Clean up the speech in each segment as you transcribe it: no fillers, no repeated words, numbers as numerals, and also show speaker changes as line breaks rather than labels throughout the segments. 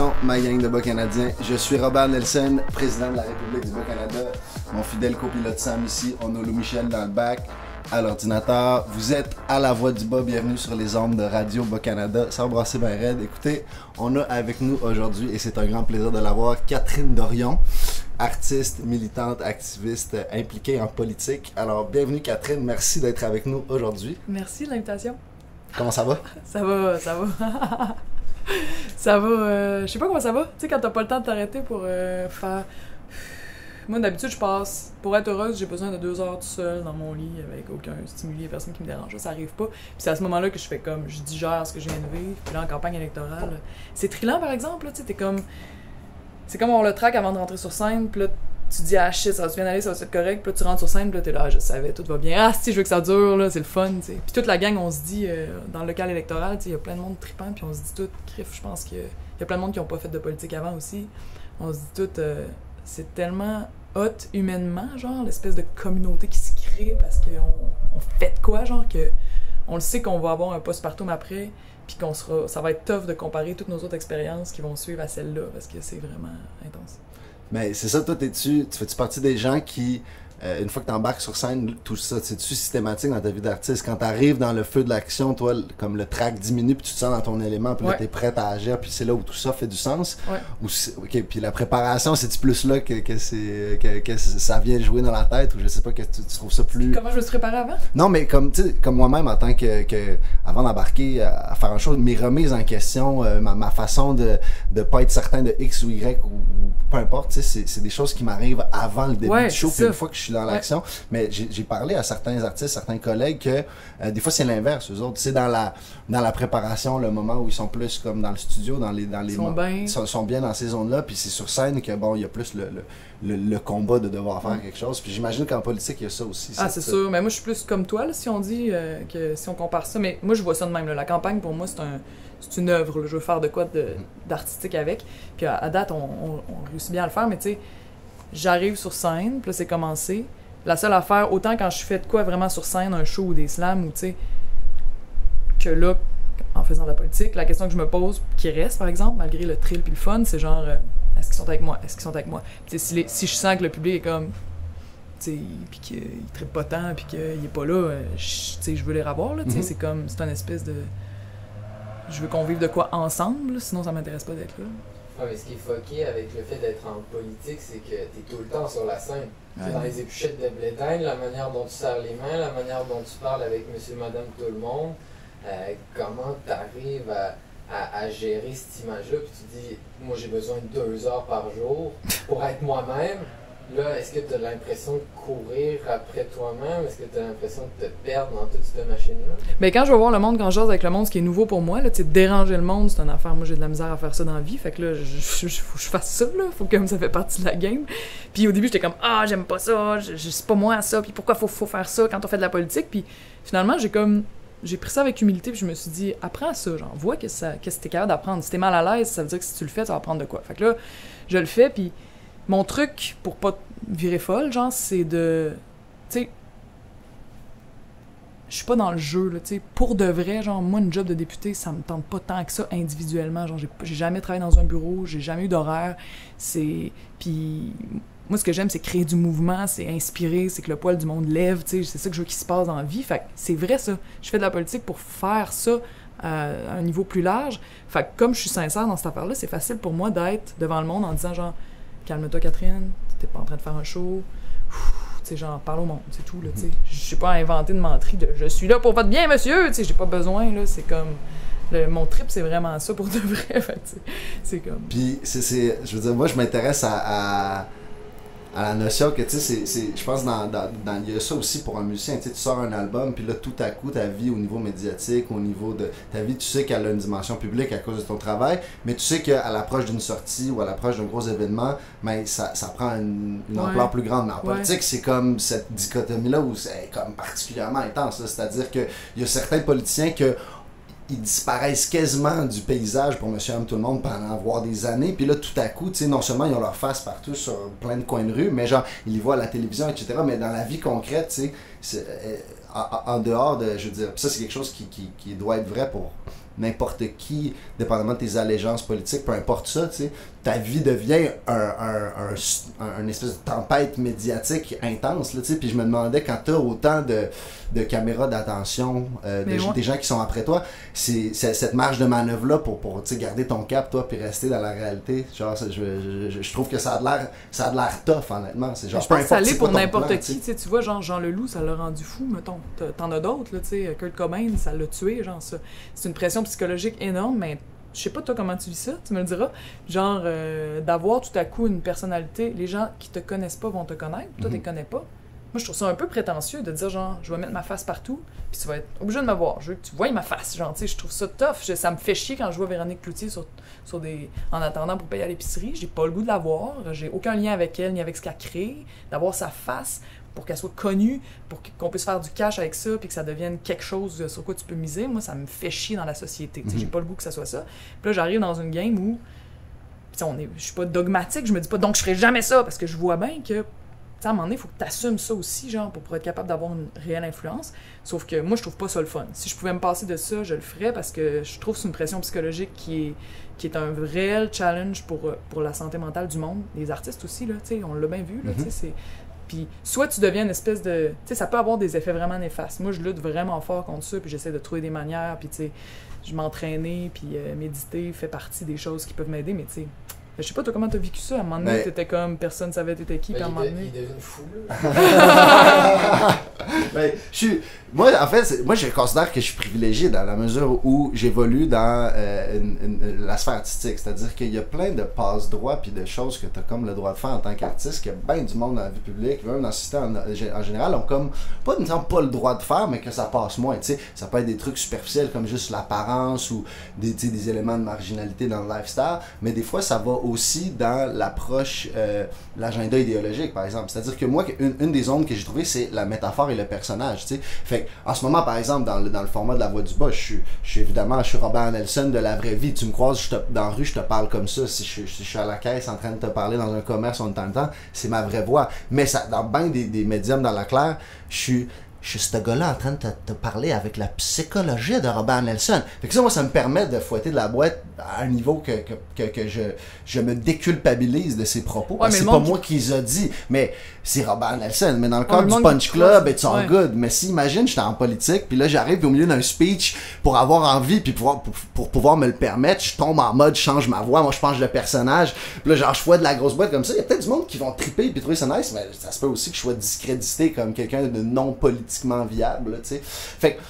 Salutations, ma gang de Bas-Canadiens. Je suis Robert Nelson, président de la République du Bas-Canada. Mon fidèle copilote Sam ici. On a Lou Michel dans le bac, à l'ordinateur. Vous êtes à la Voix du Bas. Bienvenue sur les ondes de Radio Bas-Canada. Ça va brasser bien raide. Écoutez, on a avec nous aujourd'hui, et c'est un grand plaisir de l'avoir, Catherine Dorion, artiste, militante, activiste, impliquée en politique. Alors, bienvenue Catherine. Merci d'être avec nous aujourd'hui.
Merci de l'invitation.
Comment ça va?
Ça va. Ça va, je sais pas comment ça va. Tu sais, quand t'as pas le temps de t'arrêter pour faire... Moi, d'habitude, je passe... Pour être heureuse, j'ai besoin de 2 heures tout seul dans mon lit, avec aucun stimuli, personne qui me dérange. Ça arrive pas. Puis c'est à ce moment-là que je fais comme... Je digère ce que je viens de vivre. Puis là, en campagne électorale... C'est thrillant, par exemple, là, tu sais, t'es comme... C'est comme on le track avant de rentrer sur scène, puis là, tu dis « Ah shit, ça va bien aller, ça va être correct », puis là, tu rentres sur scène, puis là, t'es là « Ah, je savais, tout va bien. Ah, si, je veux que ça dure, là, c'est le fun, tu sais. » Puis toute la gang, on se dit, dans le local électoral, tu sais, il y a plein de monde trippant, puis on se dit tout, crif, je pense qu'il y a plein de monde qui n'ont pas fait de politique avant aussi. On se dit tout, c'est tellement hot humainement, genre, l'espèce de communauté qui se crée parce qu'on fait de quoi, genre, que on le sait qu'on va avoir un postpartum après, puis ça va être tough de comparer toutes nos autres expériences qui vont suivre à celle-là, parce que c'est vraiment intense.
Mais c'est ça, toi, tu fais-tu partie des gens qui, une fois que tu embarques sur scène, tout ça, c'est-tu systématique dans ta vie d'artiste? Quand tu arrives dans le feu de l'action, toi, comme le track diminue, puis tu te sens dans ton élément, puis là, t'es prête à agir, puis c'est là où tout ça fait du sens?
Ouais.
OK, puis la préparation, c'est-tu plus là que ça vient jouer dans la tête, ou je sais pas, que tu trouves ça plus...
Comment je me suis préparée avant?
Non, mais comme moi-même, en tant que avant d'embarquer à faire un show, mes remises en question, ma façon de pas être certain de X ou Y, ou peu importe, c'est des choses qui m'arrivent avant le début du show, puis une fois que je suis dans l'action. Mais j'ai parlé à certains artistes, certains collègues que des fois c'est l'inverse, eux autres. C'est dans la préparation, le moment où ils sont plus comme dans le studio, ils sont bien dans ces zones-là, puis c'est sur scène que bon, il y a plus le combat de devoir faire quelque chose. Puis j'imagine qu'en politique, il y a ça aussi.
Ah, c'est sûr. Mais moi, je suis plus comme toi, là, si on dit que si on compare ça. Mais moi, je vois ça de même. Là. La campagne, pour moi, c'est une œuvre. Là. Je veux faire de quoi d'artistique avec. Puis à date, on réussit bien à le faire. Mais tu sais, j'arrive sur scène, puis là, c'est commencé. La seule affaire, autant quand je fais de quoi vraiment sur scène, un show ou des slams, ou tu sais, que là, en faisant de la politique, la question que je me pose, qui reste, par exemple, malgré le thrill puis le fun, c'est genre, est-ce qu'ils sont avec moi? Est-ce qu'ils sont avec moi? Puis si je sens que le public est comme, tu sais, puis qu'il trippe pas tant, puis qu'il est pas là, tu sais, je veux les revoir, là, tu sais, c'est comme, c'est une espèce de... Je veux qu'on vive de quoi ensemble, là, sinon ça m'intéresse pas d'être là.
Ah, mais ce qui est fucké avec le fait d'être en politique, c'est que t'es tout le temps sur la scène. Ouais. Dans les épluchettes de blé d'Inde, la manière dont tu serres les mains, la manière dont tu parles avec monsieur, madame, tout le monde, comment t'arrives à gérer cette image-là, puis tu dis, moi j'ai besoin de 2 heures par jour pour être moi-même. Là, est-ce que tu as l'impression de courir après toi-même? Est-ce que tu as l'impression de te perdre dans toute cette machine-là?
Ben quand je vais voir le monde, quand je jase avec le monde, ce qui est nouveau pour moi, là, tu sais, déranger le monde, c'est une affaire. Moi, j'ai de la misère à faire ça dans la vie. Fait que là, faut que je fasse ça, là. Faut que ça fait partie de la game. Puis au début, j'étais comme, ah, j'aime pas ça, c'est pas moi ça. Puis pourquoi faut faire ça quand on fait de la politique? Puis finalement, j'ai pris ça avec humilité, puis je me suis dit, apprends ça, genre, vois qu'est-ce que t'es capable d'apprendre. Si t'es mal à l'aise, ça veut dire que si tu le fais, tu vas apprendre de quoi. Fait que là, je le fais, puis mon truc, pour pas virer folle, genre, c'est de... Tu sais... Je suis pas dans le jeu, là, tu sais. Pour de vrai, genre, moi, une job de député, ça me tente pas tant que ça individuellement. Genre, j'ai jamais travaillé dans un bureau, j'ai jamais eu d'horaire. Puis... Moi, ce que j'aime, c'est créer du mouvement, c'est inspirer, c'est que le poil du monde lève, tu sais. C'est ça que je veux qu'il se passe dans la vie. Fait que c'est vrai, ça. Je fais de la politique pour faire ça à un niveau plus large. Fait que comme je suis sincère dans cette affaire-là, c'est facile pour moi d'être devant le monde en disant, genre... Calme-toi, Catherine, t'es pas en train de faire un show. Tu sais, genre, parle au monde, c'est tout, là, tu sais. J'ai pas inventé de menterie de « je suis là pour votre bien, monsieur », tu sais, j'ai pas besoin, là, c'est comme... mon trip, c'est vraiment ça pour de vrai, fait, c'est comme...
Puis, je veux dire, moi, je m'intéresse à la notion que, tu sais, je pense il y a ça aussi pour un musicien, tu sais, tu sors un album, puis là, tout à coup, ta vie au niveau médiatique, au niveau de ta vie, tu sais qu'elle a une dimension publique à cause de ton travail, mais tu sais qu'à l'approche d'une sortie ou à l'approche d'un gros événement, ben, ça prend une ampleur plus grande. Mais en politique, c'est comme cette dichotomie-là où c'est comme particulièrement intense, là. C'est-à-dire qu'il y a certains politiciens ils disparaissent quasiment du paysage pour monsieur et tout le monde pendant voire des années, puis là tout à coup, tu sais, non seulement ils ont leur face partout sur plein de coins de rue, mais genre ils les voient à la télévision, etc., mais dans la vie concrète, tu sais, en dehors de, je veux dire, ça c'est quelque chose qui doit être vrai pour n'importe qui, dépendamment de tes allégeances politiques, peu importe ça, tu sais, ta vie devient un espèce de tempête médiatique intense, là, tu sais, puis je me demandais, quand t'as autant de caméras d'attention, des gens qui sont après toi, c'est cette marge de manœuvre-là pour tu sais, garder ton cap, toi, puis rester dans la réalité, genre, je trouve que ça a de l'air tough, honnêtement, c'est genre,
je pense que ça l'est pour n'importe
plan,
qui, tu vois, genre Jean Leloup, ça l'a rendu fou, mettons, t'en as d'autres, là, tu sais, Kurt Cobain, ça l'a tué, genre ça, c'est une pression psychologique énorme, mais je sais pas toi comment tu vis ça, tu me le diras, genre d'avoir tout à coup une personnalité, les gens qui te connaissent pas vont te connaître, toi tu les connais pas. Moi je trouve ça un peu prétentieux de dire genre je vais mettre ma face partout, puis tu vas être obligé de me voir, je veux que tu vois ma face, genre tu sais, je trouve ça tough, ça me fait chier quand je vois Véronique Cloutier sur des en attendant pour payer à l'épicerie, j'ai pas le goût de la voir, j'ai aucun lien avec elle ni avec ce qu'elle crée, d'avoir sa face pour qu'elle soit connue, pour qu'on puisse faire du cash avec ça, puis que ça devienne quelque chose sur quoi tu peux miser, moi, ça me fait chier dans la société. J'ai pas le goût que ça soit ça. Puis là, j'arrive dans une game où, je suis pas dogmatique, je me dis pas, donc je ferai jamais ça, parce que je vois bien que, à un moment donné, il faut que tu assumes ça aussi, genre, pour être capable d'avoir une réelle influence. Sauf que moi, je trouve pas ça le fun. Si je pouvais me passer de ça, je le ferais, parce que je trouve que c'est une pression psychologique qui est un réel challenge pour la santé mentale du monde, des artistes aussi, là, tu sais, on l'a bien vu, là, tu sais, c'est... Puis soit tu deviens une espèce de... Tu sais, ça peut avoir des effets vraiment néfastes. Moi, je lutte vraiment fort contre ça, puis j'essaie de trouver des manières, puis tu sais, je m'entraîner, puis méditer fait partie des choses qui peuvent m'aider, mais tu sais... Je sais pas, toi, comment t'as vécu ça? À un moment donné, t'étais comme, personne savait t'étais qui, puis à un moment donné...
Il est devenu fou,
Ben, moi, en fait, moi, je considère que je suis privilégié dans la mesure où j'évolue dans la sphère artistique. C'est-à-dire qu'il y a plein de passe-droits puis de choses que tu as comme le droit de faire en tant qu'artiste, que bien du monde dans la vie publique, même dans le système en général, ont comme, pas nécessairement pas le droit de faire, mais que ça passe moins. Tu sais, ça peut être des trucs superficiels comme juste l'apparence ou des éléments de marginalité dans le lifestyle, mais des fois, ça va aussi dans l'approche, l'agenda idéologique, par exemple. C'est-à-dire que moi, une des zones que j'ai trouvées, c'est la métaphore et le personnage, tu sais. Fait en ce moment, par exemple, dans le format de La Voix du Bas, je suis Robert Nelson de la vraie vie. Tu me croises dans la rue, je te parle comme ça. Si je suis à la caisse en train de te parler dans un commerce, on est en temps, c'est ma vraie voix. Mais ça, dans bien des médiums dans la claire, je suis ce gars-là en train de te parler avec la psychologie de Robert Nelson. Fait que ça, moi, ça me permet de fouetter de la boîte à un niveau que je me déculpabilise de ses propos. Ouais, c'est pas moi qui les a dit, mais c'est Robert Nelson. Mais dans le cadre du Punch Club, it's all good. Mais si, imagine, j'étais en politique, puis là, j'arrive au milieu d'un speech pour avoir envie, puis pour pouvoir me le permettre, je tombe en mode, je change ma voix, moi, je change de personnage, puis là, genre, je fouette de la grosse boîte comme ça. Il y a peut-être du monde qui vont triper puis trouver ça nice, mais ça se peut aussi que je sois discrédité comme quelqu'un de non politiquement viable, tu sais. Fait que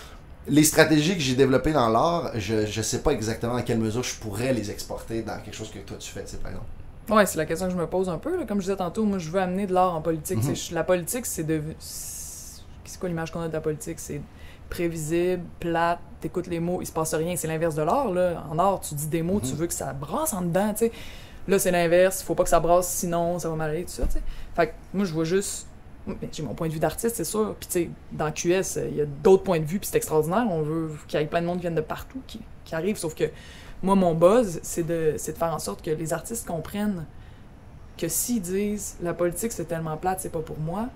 les stratégies que j'ai développées dans l'art, je sais pas exactement dans quelle mesure je pourrais les exporter dans quelque chose que toi tu fais, tu sais, par exemple.
Ouais, c'est la question que je me pose un peu. Là. Comme je disais tantôt, moi, je veux amener de l'art en politique. La politique, c'est quoi l'image qu'on a de la politique? C'est prévisible, plate, t'écoutes les mots, il se passe rien. C'est l'inverse de l'art, là. En art, tu dis des mots, tu veux que ça brasse en dedans, tu sais. Là, c'est l'inverse. Faut pas que ça brasse, sinon ça va mal aller, tout ça, tu sais. Fait que moi, je vois juste... J'ai mon point de vue d'artiste, c'est sûr. Puis, tu sais, dans QS, il y a d'autres points de vue, puis c'est extraordinaire. On veut qu'il y ait plein de monde qui viennent de partout, qui arrivent. Sauf que moi, mon buzz, c'est de faire en sorte que les artistes comprennent que s'ils disent la politique, c'est tellement plate, c'est pas pour moi,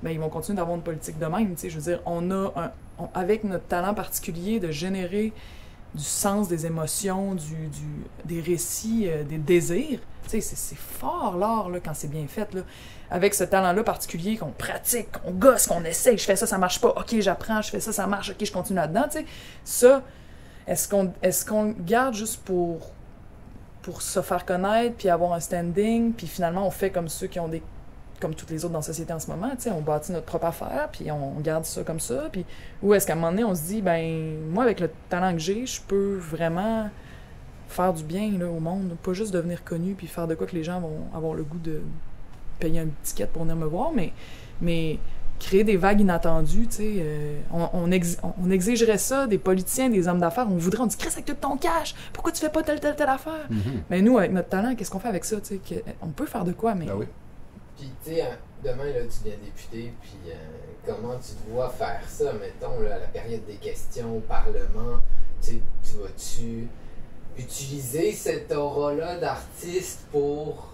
ben ils vont continuer d'avoir une politique de même. Tu sais, je veux dire, avec notre talent particulier de générer du sens des émotions, des récits, des désirs. Tu sais, c'est fort l'art là, quand c'est bien fait. Là. Avec ce talent-là particulier qu'on pratique, qu'on gosse, qu'on essaye, je fais ça, ça marche pas, ok, j'apprends, je fais ça, ça marche, ok, je continue là-dedans. Tu sais, ça, est-ce qu'on garde juste pour se faire connaître, puis avoir un standing, puis finalement on fait comme ceux qui ont comme toutes les autres dans la société en ce moment, tu sais, on bâtit notre propre affaire, puis on garde ça comme ça, puis ou est-ce qu'à un moment donné, on se dit, ben, moi, avec le talent que j'ai, je peux vraiment faire du bien là, au monde, pas juste devenir connu, puis faire de quoi que les gens vont avoir le goût de payer un ticket pour venir me voir, mais créer des vagues inattendues, tu sais, on exigerait ça des politiciens, des hommes d'affaires, on dit, crée avec tout ton cash, pourquoi tu fais pas telle affaire? Mais nous, avec notre talent, qu'est-ce qu'on fait avec ça, tu sais, on peut faire de quoi, mais...
Ben oui.
Puis, tu sais, demain, là, tu viens député, puis comment tu dois faire ça, mettons, là, à la période des questions au Parlement, tu vas-tu utiliser cette aura-là d'artiste pour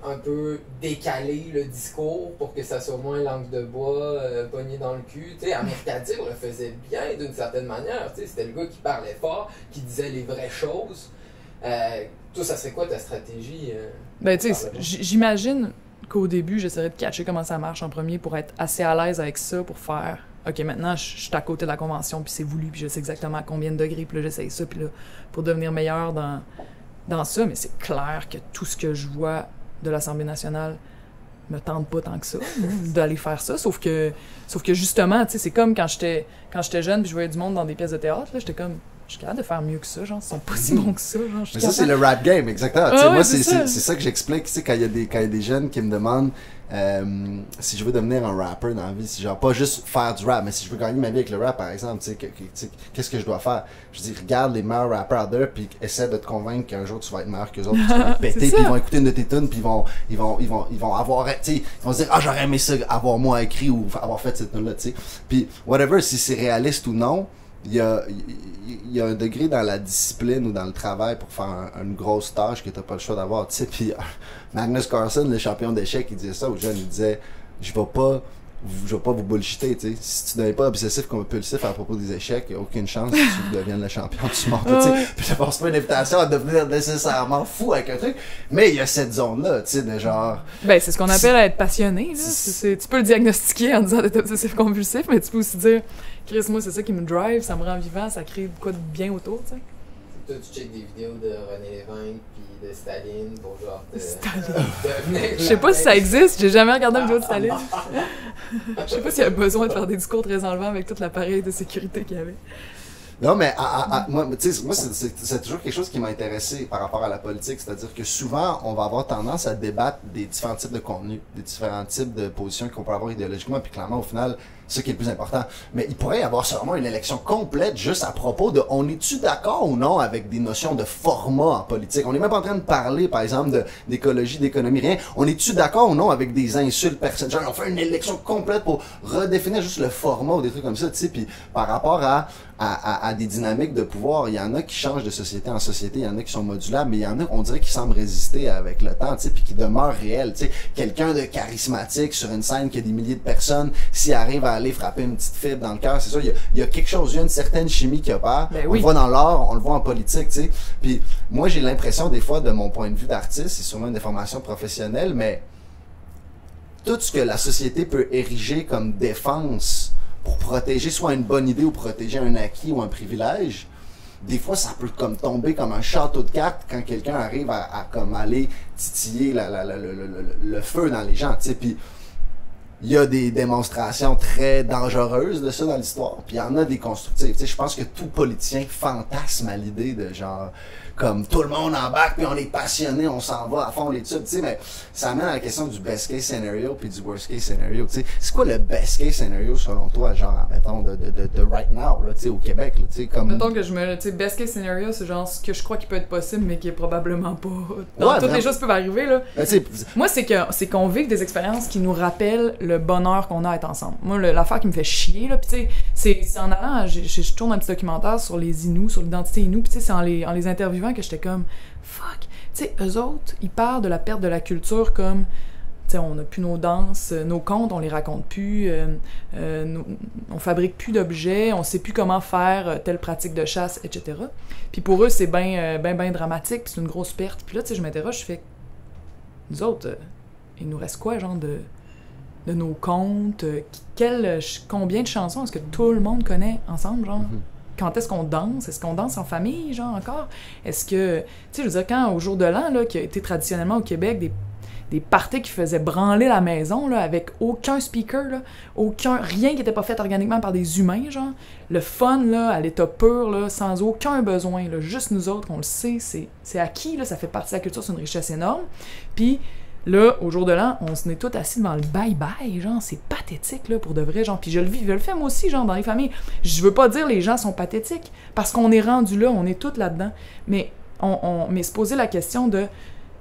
un peu décaler le discours pour que ça soit moins langue de bois, pogné dans le cul. Tu sais, Amir Kadir le faisait bien d'une certaine manière. Tu sais, c'était le gars qui parlait fort, qui disait les vraies choses. Toi, ça serait quoi ta stratégie?
Ben, tu sais, j'imagine qu'au début, j'essaierais de catcher comment ça marche en premier pour être assez à l'aise avec ça, pour faire OK, maintenant, je suis à côté de la convention, puis c'est voulu, puis je sais exactement à combien de degrés, puis là, j'essaye ça, puis là, pour devenir meilleur dans ça. Mais c'est clair que tout ce que je vois de l'Assemblée nationale me tente pas tant que ça, d'aller faire ça. Sauf que justement, tu sais, c'est comme quand j'étais jeune, puis je voyais du monde dans des pièces de théâtre, là, j'étais comme... Je suis capable de faire mieux que ça, genre, ils sont pas si bons que ça, genre,
mais ça, c'est le rap game, exactement. Moi, c'est ça que j'explique, tu sais, quand il y a des jeunes qui me demandent si je veux devenir un rapper dans la vie, si genre, pas juste faire du rap, mais si je veux gagner ma vie avec le rap, par exemple, tu sais, qu'est-ce que je dois faire? Je dis, regarde les meilleurs rappers out there, puis essaie de te convaincre qu'un jour, tu vas être meilleur qu'eux autres, puis tu vas te péter, puis ils vont écouter une de tes tunes, puis ils vont avoir, tu sais, ils vont se dire, ah, j'aurais aimé ça, avoir moi écrit ou avoir fait cette tune-là, tu sais. Puis, whatever, si c'est réaliste ou non, il y a un degré dans la discipline ou dans le travail pour faire une grosse tâche que t'as pas le choix d'avoir, tu sais. Puis Magnus Carlsen, le champion d'échecs, il disait ça aux jeunes, il disait je vais pas vous bullshiter, tu sais. Si tu n'es pas obsessif compulsif à propos des échecs, il n'y a aucune chance que tu deviennes le champion du monde, tu sais. Puis je pense pas une invitation à devenir nécessairement fou avec un truc, mais il y a cette zone-là, tu sais, de genre...
Ben, c'est ce qu'on appelle être passionné, là. Tu peux le diagnostiquer en disant d'être obsessif compulsif, mais tu peux aussi dire Chris, moi, c'est ça qui me drive, ça me rend vivant, ça crée quoi de bien autour, tu sais.
Toi, tu checkes des vidéos de René Lévesque puis de Staline pour genre
Je sais pas si ça existe, j'ai jamais regardé une vidéo de Staline. Je sais pas s'il y a besoin de faire des discours très enlevants avec tout l'appareil de sécurité qu'il y avait.
Non, mais moi, c'est toujours quelque chose qui m'a intéressé par rapport à la politique, c'est-à-dire que souvent, on va avoir tendance à débattre des différents types de contenus, des différents types de positions qu'on peut avoir idéologiquement, puis clairement, au final, c'est ce qui est le plus important. Mais il pourrait y avoir sûrement une élection complète juste à propos de on est-tu d'accord ou non avec des notions de format en politique? On n'est même pas en train de parler, par exemple, d'écologie, d'économie, rien. On est-tu d'accord ou non avec des insultes personnelles? Genre, on fait une élection complète pour redéfinir juste le format ou des trucs comme ça, tu sais, puis par rapport à des dynamiques de pouvoir, il y en a qui changent de société en société, il y en a qui sont modulables, mais il y en a, on dirait, qui semblent résister avec le temps, tu sais, puis qui demeurent réels, tu sais. Quelqu'un de charismatique sur une scène qui a des milliers de personnes, s'il arrive à aller frapper une petite fibre dans le cœur, c'est ça, il y a quelque chose, il y a une certaine chimie qui opère.
Ben oui.
On le voit dans l'art, on le voit en politique, tu sais. Puis moi, j'ai l'impression, des fois, de mon point de vue d'artiste, c'est sûrement une déformation professionnelle, mais tout ce que la société peut ériger comme défense pour protéger soit une bonne idée ou protéger un acquis ou un privilège, des fois ça peut comme tomber comme un château de cartes quand quelqu'un arrive à comme aller titiller le feu dans les gens, tu sais. Puis il y a des démonstrations très dangereuses de ça dans l'histoire, puis il y en a des constructives. Tu sais, je pense que tout politicien fantasme à l'idée de genre comme tout le monde embarque, puis on est passionné, on s'en va à fond l'étude, tu sais, mais ça amène à la question du best case scenario puis du worst case scenario, tu sais. C'est quoi le best case scenario selon toi, genre, mettons, de right now, là, tu sais, au Québec, là, tu sais, comme...
Mettons que tu sais, best case scenario, c'est genre ce que je crois qui peut être possible, mais qui est probablement pas... Non, toutes les choses peuvent arriver, là. Ben, moi, c'est qu'on vive des expériences qui nous rappellent le bonheur qu'on a à être ensemble. Moi, l'affaire qui me fait chier, là, pis tu sais, c'est en allant, je tourne un petit documentaire sur les Inuits, sur l'identité Inuit, pis tu sais, c'est en les interviewant que j'étais comme fuck, tu sais, eux autres, ils parlent de la perte de la culture comme, tu sais, on n'a plus nos danses, nos contes, on les raconte plus, on fabrique plus d'objets, on sait plus comment faire telle pratique de chasse, etc. Puis pour eux, c'est ben dramatique, puis c'est une grosse perte. Puis là, tu sais, je m'interroge, je fais, nous autres, il nous reste quoi, genre de nos contes, combien de chansons est-ce que tout le monde connaît ensemble, genre? Quand est-ce qu'on danse? Est-ce qu'on danse en famille, genre, encore? Est-ce que, tu sais, je veux dire, quand au jour de l'an, là, qui a été traditionnellement au Québec, des parties qui faisaient branler la maison, là, avec aucun speaker, là, rien qui n'était pas fait organiquement par des humains, genre, le fun, là, à l'état pur, là, sans aucun besoin, là, juste nous autres, on le sait, c'est acquis, là, ça fait partie de la culture, c'est une richesse énorme, puis là, au jour de l'an, on se met tous assis devant le bye-bye, genre, c'est pathétique, là, pour de vrai, genre, puis je le fais moi aussi, genre, dans les familles. Je veux pas dire les gens sont pathétiques, parce qu'on est rendu là, on est tous là-dedans, mais mais se poser la question de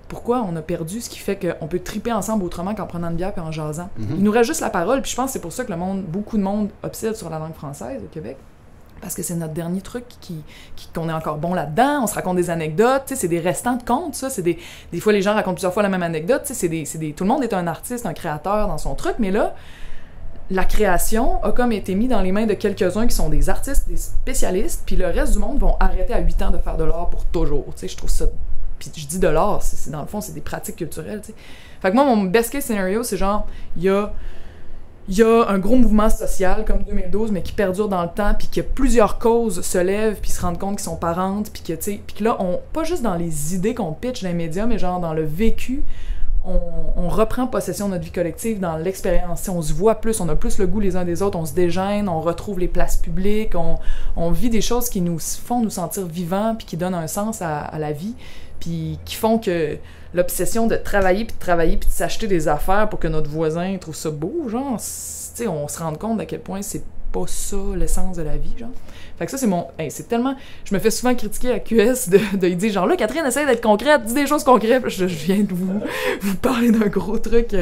pourquoi on a perdu ce qui fait qu'on peut triper ensemble autrement qu'en prenant une bière et en jasant. Il nous reste juste la parole, puis je pense que c'est pour ça que beaucoup de monde obsède sur la langue française au Québec. parce que c'est notre dernier truc qu'on est encore bon là-dedans, on se raconte des anecdotes, tu sais, c'est des restants de contes, ça, c'est des fois les gens racontent plusieurs fois la même anecdote, tu sais, tout le monde est un artiste, un créateur dans son truc, mais là, la création a comme été mise dans les mains de quelques-uns qui sont des artistes, des spécialistes, puis le reste du monde vont arrêter à 8 ans de faire de l'art pour toujours, tu sais, je trouve ça, puis je dis de l'art, c'est dans le fond, c'est des pratiques culturelles, tu sais. Fait que moi, mon best case scenario, c'est genre, il y a un gros mouvement social comme 2012, mais qui perdure dans le temps, puis que plusieurs causes se lèvent, puis se rendent compte qu'ils sont parentes, puis que là, pas juste dans les idées qu'on pitch dans les médias, mais genre dans le vécu, on reprend possession de notre vie collective dans l'expérience. On se voit plus, on a plus le goût les uns des autres, on se dégêne, on retrouve les places publiques, on vit des choses qui nous font nous sentir vivants, puis qui donnent un sens à la vie, puis qui font que l'obsession de travailler, puis de s'acheter des affaires pour que notre voisin trouve ça beau, genre, tu sais, on se rend compte à quel point c'est pas ça l'essence de la vie, genre. Fait que ça, c'est c'est tellement... Je me fais souvent critiquer à QS de dire, genre, là, Catherine, essaie d'être concrète, dis des choses concrètes, je viens de vous parler d'un gros truc,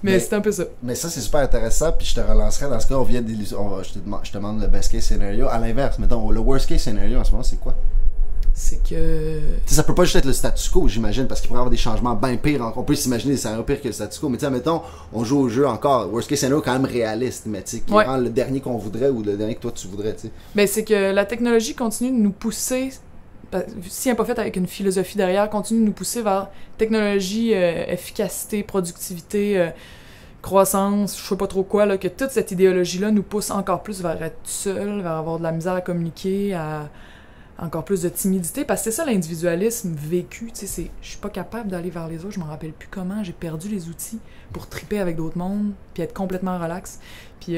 mais c'est un peu ça.
Mais ça, c'est super intéressant, puis je te relancerai dans ce cas, je te demande le best case scénario. À l'inverse, mettons, le worst case scénario en ce moment, c'est quoi?
C'est que...
T'sais, ça peut pas juste être le statu quo, j'imagine, parce qu'il pourrait y avoir des changements bien pires. On peut s'imaginer des scénarios pires que le statu quo, mais tu sais, mettons, on joue au jeu encore, worst case scenario quand même réaliste, mais tu sais, qui rend le dernier qu'on voudrait ou le dernier que toi tu voudrais, tu sais.
Ben, c'est que la technologie continue de nous pousser, si elle n'est pas faite avec une philosophie derrière, continue de nous pousser vers technologie, efficacité, productivité, croissance, je sais pas trop quoi, là, que toute cette idéologie-là nous pousse encore plus vers être seul, vers avoir de la misère à communiquer, à encore plus de timidité, parce que c'est ça l'individualisme vécu, tu sais, je suis pas capable d'aller vers les autres, je m'en rappelle plus comment, j'ai perdu les outils pour triper avec d'autres mondes, puis être complètement relax, puis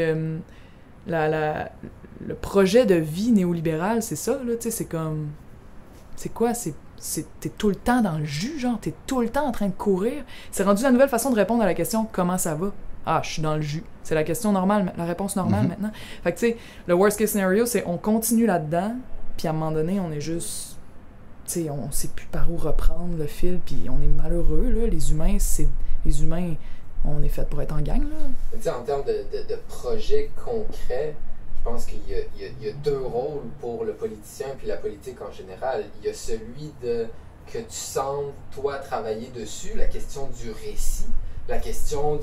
le projet de vie néolibéral, c'est ça, là, tu sais, c'est comme, c'est quoi, t'es tout le temps dans le jus, genre, t'es tout le temps en train de courir, c'est rendu la nouvelle façon de répondre à la question « Comment ça va? » Ah, je suis dans le jus. C'est la question normale, la réponse normale maintenant. Fait que, tu sais, le worst case scenario, c'est on continue là-dedans, puis à un moment donné, on est juste... Tu sais, on sait plus par où reprendre le fil, puis on est malheureux, là. Les humains, on est fait pour être en gang, là.
Tu sais, en termes de projets concrets, je pense qu'il y a deux rôles pour le politicien puis la politique en général. Il y a celui de que tu sembles, toi, travailler dessus, la question du récit, la question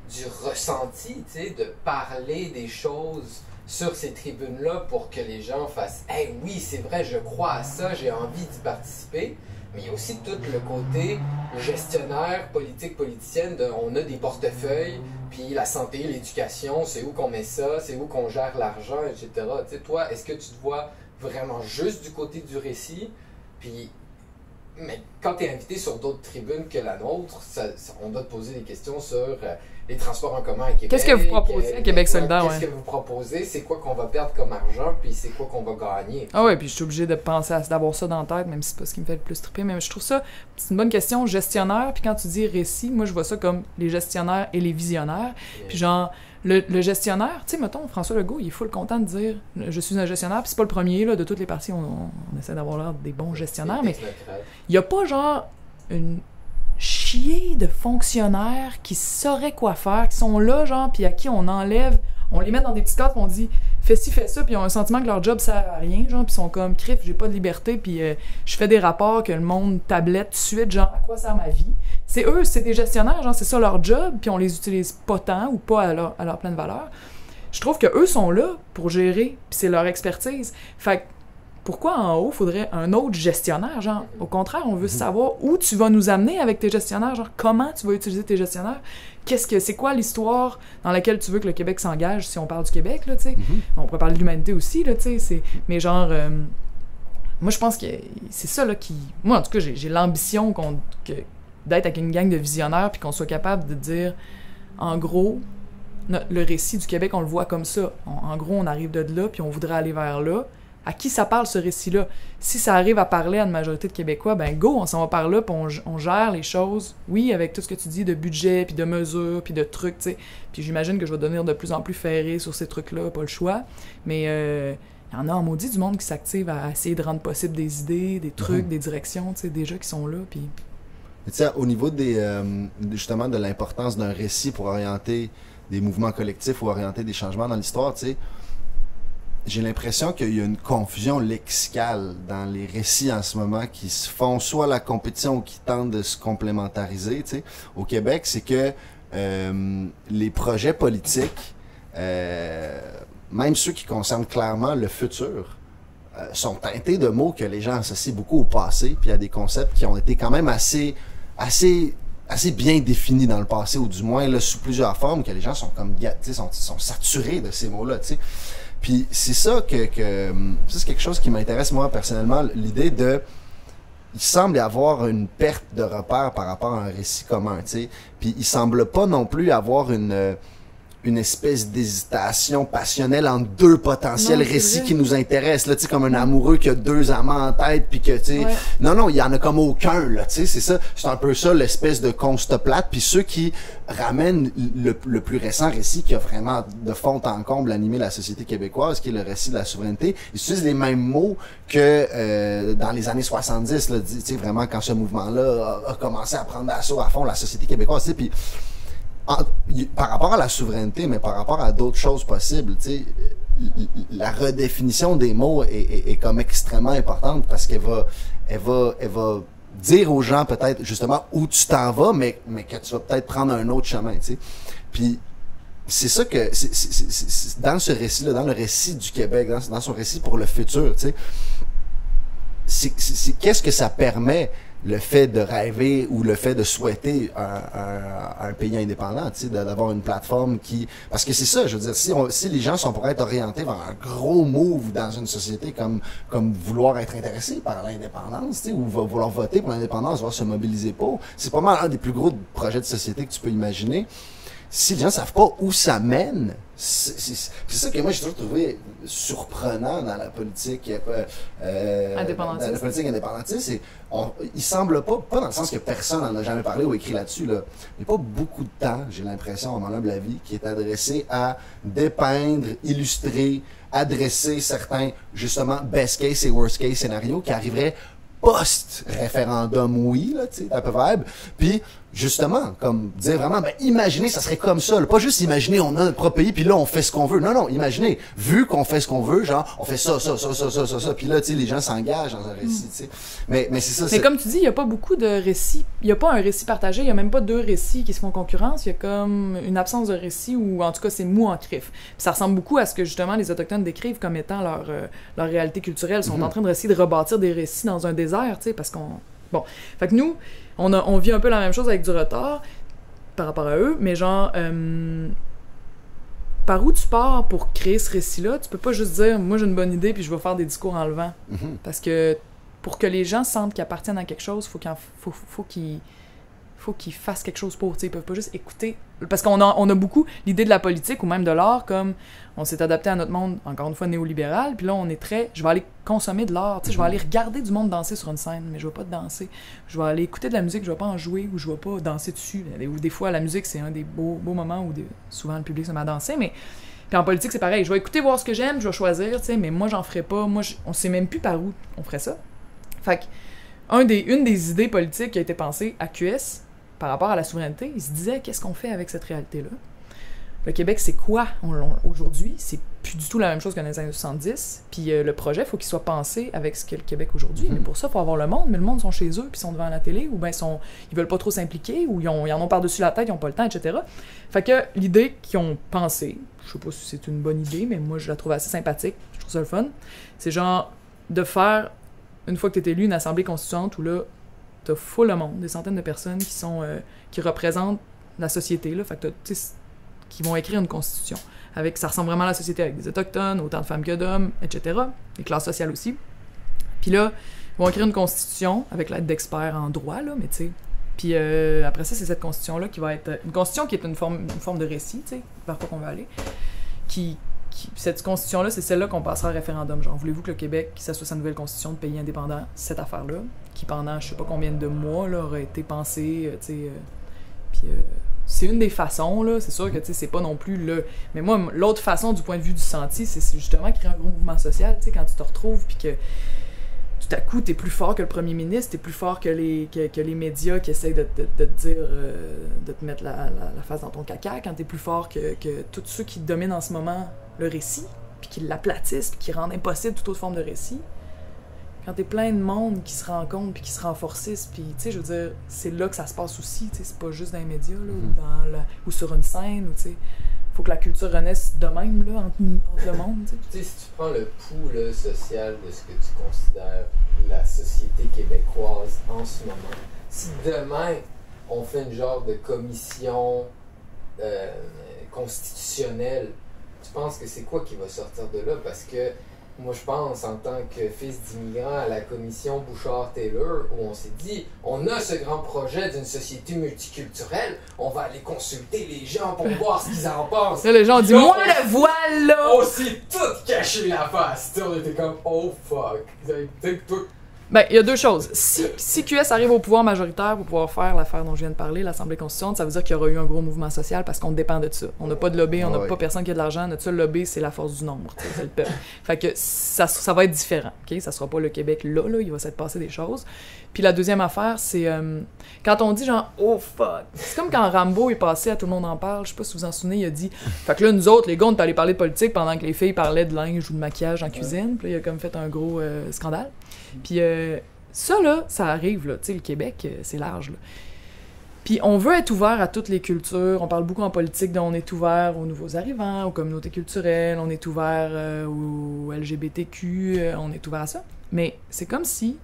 du ressenti, tu sais, de parler des choses sur ces tribunes-là pour que les gens fassent « Hey, oui, c'est vrai, je crois à ça, j'ai envie d'y participer ». Mais il y a aussi tout le côté gestionnaire, politique, politicienne, on a des portefeuilles, puis la santé, l'éducation, c'est où qu'on met ça, c'est où qu'on gère l'argent, etc. Tu sais, toi, est-ce que tu te vois vraiment juste du côté du récit? Puis, mais quand tu es invité sur d'autres tribunes que la nôtre, on doit te poser des questions sur les transports en commun à Québec.
Qu'est-ce que vous proposez à Québec solidaire?
Qu'est-ce que vous proposez? C'est quoi qu'on va perdre comme argent? Puis c'est quoi qu'on va gagner?
Ah ouais, puis je suis obligée de penser d'avoir ça dans la tête, même si c'est pas ce qui me fait le plus triper. Mais je trouve ça, c'est une bonne question, gestionnaire. Puis quand tu dis récit, moi je vois ça comme les gestionnaires et les visionnaires. Puis genre, le gestionnaire, tu sais, mettons, François Legault, il est full content de dire « Je suis un gestionnaire », puis c'est pas le premier, là, de toutes les parties, on essaie d'avoir l'air des bons gestionnaires, mais il y a pas genre une chier de fonctionnaires qui sauraient quoi faire, qui sont là, genre, puis à qui on les met dans des petites cases, puis on dit « Fais ci, fais ça », puis ils ont un sentiment que leur job sert à rien, genre, puis ils sont comme « Crif, j'ai pas de liberté, puis je fais des rapports que le monde tablette tout de suite, genre, à quoi sert ma vie? » C'est eux, c'est des gestionnaires, genre, c'est ça leur job, puis on les utilise pas tant, ou pas à leur pleine valeur. Je trouve que eux sont là pour gérer, puis c'est leur expertise. Fait que pourquoi en haut, faudrait un autre gestionnaire, genre? Au contraire, on veut savoir où tu vas nous amener avec tes gestionnaires, genre, comment tu vas utiliser tes gestionnaires? C'est quoi l'histoire dans laquelle tu veux que le Québec s'engage, si on parle du Québec, là, tu sais? On pourrait parler de l'humanité aussi, là, tu sais, mais genre... moi, je pense que c'est ça, là, qui... Moi, en tout cas, j'ai l'ambition d'être avec une gang de visionnaires, puis qu'on soit capable de dire, en gros, le récit du Québec, on le voit comme ça. En gros, on arrive de là, puis on voudrait aller vers là. À qui ça parle, ce récit-là? Si ça arrive à parler à une majorité de Québécois, ben go, on s'en va par là, puis on gère les choses, oui, avec tout ce que tu dis de budget, puis de mesures, puis de trucs, tu sais. Puis j'imagine que je vais devenir de plus en plus ferré sur ces trucs-là, pas le choix. Mais il y en a en maudit du monde qui s'active à essayer de rendre possible des idées, des trucs, des directions, tu sais, déjà qui sont là, puis...
Tu sais, au niveau justement de l'importance d'un récit pour orienter des mouvements collectifs ou orienter des changements dans l'histoire, tu sais, j'ai l'impression qu'il y a une confusion lexicale dans les récits en ce moment qui se font soit la compétition ou qui tentent de se complémentariser, tu sais. Au Québec, c'est que les projets politiques, même ceux qui concernent clairement le futur, sont teintés de mots que les gens associent beaucoup au passé, puis à des concepts qui ont été quand même assez bien définis dans le passé, ou du moins là, sous plusieurs formes, que les gens sont comme sont saturés de ces mots-là, tu sais. Puis c'est ça ça, c'est quelque chose qui m'intéresse moi personnellement, l'idée de il semble y avoir une perte de repère par rapport à un récit commun, tu sais. Puis il semble pas non plus avoir une espèce d'hésitation passionnelle entre deux potentiels récits qui nous intéressent, là, tu sais, comme un amoureux qui a deux amants en tête, puis que, tu sais, non, il y en a comme aucun, là, tu sais, c'est ça, c'est un peu ça, l'espèce de constat plate, puis ceux qui ramènent le plus récent récit qui a vraiment de fond en comble animé la société québécoise, qui est le récit de la souveraineté, ils utilisent les mêmes mots que dans les années 70, là, tu sais, vraiment, quand ce mouvement-là a commencé à prendre d'assaut à fond la société québécoise, tu sais, puis par rapport à la souveraineté, mais par rapport à d'autres choses possibles, tu sais, la redéfinition des mots est comme extrêmement importante parce qu'elle va dire aux gens peut-être justement où tu t'en vas, mais que tu vas peut-être prendre un autre chemin, tu sais. Puis c'est ça que c'est dans ce récit-là, dans le récit du Québec, dans son récit pour le futur, tu sais, c'est qu'est-ce que ça permet, le fait de rêver ou le fait de souhaiter un pays indépendant, tu sais, d'avoir une plateforme qui... Parce que c'est ça, je veux dire, si les gens sont pour être orientés vers un gros move dans une société comme vouloir être intéressés par l'indépendance, tu sais, ou vouloir voter pour l'indépendance, vouloir se mobiliser pour, c'est pas mal un des plus gros projets de société que tu peux imaginer. Si les gens savent pas où ça mène, c'est ça que moi j'ai toujours trouvé surprenant dans la politique
indépendantiste.
Dans la politique indépendantiste, il semble pas dans le sens que personne n'en a jamais parlé ou écrit là-dessus, là. Il n'y a pas beaucoup de temps, j'ai l'impression, à mon humble avis, qui est adressé à dépeindre, illustrer, adresser certains, justement, best case et worst case scénarios qui arriveraient post-référendum, oui, là, tu sais, à peu près. Puis, justement, comme dire vraiment, ben, imaginez, ça serait comme ça, là. Pas juste imaginer, on a notre propre pays, puis là, on fait ce qu'on veut. Non, imaginez, vu qu'on fait ce qu'on veut, genre, on fait ça, puis là, tu sais, les gens s'engagent dans un récit, tu sais. Mais c'est ça.
Mais comme tu dis, il n'y a pas beaucoup de récits, il n'y a pas un récit partagé, il n'y a même pas deux récits qui se font concurrence, il y a comme une absence de récit, ou en tout cas, c'est mou en crif. Puis ça ressemble beaucoup à ce que, justement, les Autochtones décrivent comme étant leur réalité culturelle. Ils sont en train essayer de rebâtir des récits dans un désert, tu sais, parce qu'on... Bon, fait que nous, on vit un peu la même chose avec du retard par rapport à eux, mais genre, par où tu pars pour créer ce récit-là? Tu peux pas juste dire, moi j'ai une bonne idée puis je vais faire des discours en levant. Parce que pour que les gens sentent qu'ils appartiennent à quelque chose, faut qu'ils fassent quelque chose pour, tu sais, ils peuvent pas juste écouter. Parce qu'on a beaucoup l'idée de la politique ou même de l'art comme on s'est adapté à notre monde, encore une fois, néolibéral, puis là, on est très... Je vais aller consommer de l'art, tu sais, je vais aller regarder du monde danser sur une scène, mais je vais pas danser. Je vais aller écouter de la musique, je vais pas en jouer, ou je vais pas danser dessus. Ou des fois, la musique, c'est un des beaux moments où souvent le public se met à danser, mais... Puis en politique, c'est pareil. Je vais écouter, voir ce que j'aime, je vais choisir, tu sais, mais moi, j'en ferai pas. Moi, on sait même plus par où on ferait ça. Fait que, une des idées politiques qui a été pensée à QS, par rapport à la souveraineté, il se disait, qu'est-ce qu'on fait avec cette réalité-là? Le Québec, c'est quoi aujourd'hui? C'est plus du tout la même chose que dans les années 70. Puis le projet, il faut qu'il soit pensé avec ce qu'est le Québec aujourd'hui. Mais pour ça, il faut avoir le monde. Mais le monde sont chez eux, puis sont devant la télé, ou bien ils veulent pas trop s'impliquer, ou ils en ont par-dessus la tête, ils ont pas le temps, etc. Fait que l'idée qu'ils ont pensée, je sais pas si c'est une bonne idée, mais moi, je la trouve assez sympathique, je trouve ça le fun, c'est genre de faire, une fois que tu es élu, une assemblée constituante où là, t'as full le monde, des centaines de personnes qui représentent la société, là, fait que qui vont écrire une constitution. Ça ressemble vraiment à la société avec des Autochtones, autant de femmes que d'hommes, etc. Les classes sociales aussi. Puis là, ils vont écrire une constitution avec l'aide d'experts en droit, là, mais tu sais. Puis après ça, c'est cette constitution-là qui va être... Une constitution qui est une forme de récit, tu sais, vers quoi qu'on veut aller. Cette constitution-là, c'est celle-là qu'on passera au référendum. Genre, voulez-vous que le Québec, ça soit sa nouvelle constitution de pays indépendant, cette affaire-là, qui pendant je sais pas combien de mois, là, aurait été pensée, tu sais... Puis... c'est une des façons, là, c'est sûr que, tu sais, c'est pas non plus le... Mais moi, l'autre façon, du point de vue du senti, c'est justement créer un gros mouvement social, tu sais, quand tu te retrouves, puis que tout à coup, t'es plus fort que le premier ministre, t'es plus fort que les médias qui essayent de te dire, de te mettre la face dans ton caca, quand t'es plus fort que tous ceux qui dominent en ce moment le récit, puis qui l'aplatissent, puis qui rendent impossible toute autre forme de récit. Quand t'es plein de monde qui se rencontrent, puis qui se renforcissent, puis tu sais, je veux dire, c'est là que ça se passe aussi, tu sais, c'est pas juste dans les médias, là, ou sur une scène, ou tu sais, faut que la culture renaisse de même, là, entre le monde, tu sais.
Tu sais, si tu prends le pouls là, social de ce que tu considères la société québécoise en ce moment, si demain, on fait une genre de commission constitutionnelle, tu penses que c'est quoi qui va sortir de là? Parce que moi, je pense, en tant que fils d'immigrant à la commission Bouchard-Taylor, où on s'est dit, on a ce grand projet d'une société multiculturelle, on va aller consulter les gens pour voir ce qu'ils en pensent.
Là, les gens ont dit, moi, le voile, là!
On s'est tout caché la face. T'sais, on était comme, oh fuck.
Ben, il y a deux choses. Si QS arrive au pouvoir majoritaire pour pouvoir faire l'affaire dont je viens de parler, l'Assemblée constituante, ça veut dire qu'il y aura eu un gros mouvement social parce qu'on dépend de ça. On n'a pas de lobby, on n'a pas personne qui a de l'argent. Notre seul lobby, c'est la force du nombre. C'est le peuple. Fait que ça va être différent. Okay? Ça sera pas le Québec là, il va s'être passé des choses. Puis la deuxième affaire, c'est quand on dit genre, oh fuck. C'est comme quand Rambo est passé à Tout le monde en parle. Je sais pas si vous vous en souvenez, il a dit, fait que là, nous autres, les gars, on est allés parler de politique pendant que les filles parlaient de linge ou de maquillage en cuisine. Puis là, il a comme fait un gros scandale. Puis ça, là, ça arrive, là. Tu sais, le Québec, c'est large, là. Puis on veut être ouvert à toutes les cultures. On parle beaucoup en politique on est ouvert aux nouveaux arrivants, aux communautés culturelles, on est ouvert aux LGBTQ, on est ouvert à ça. Mais c'est comme si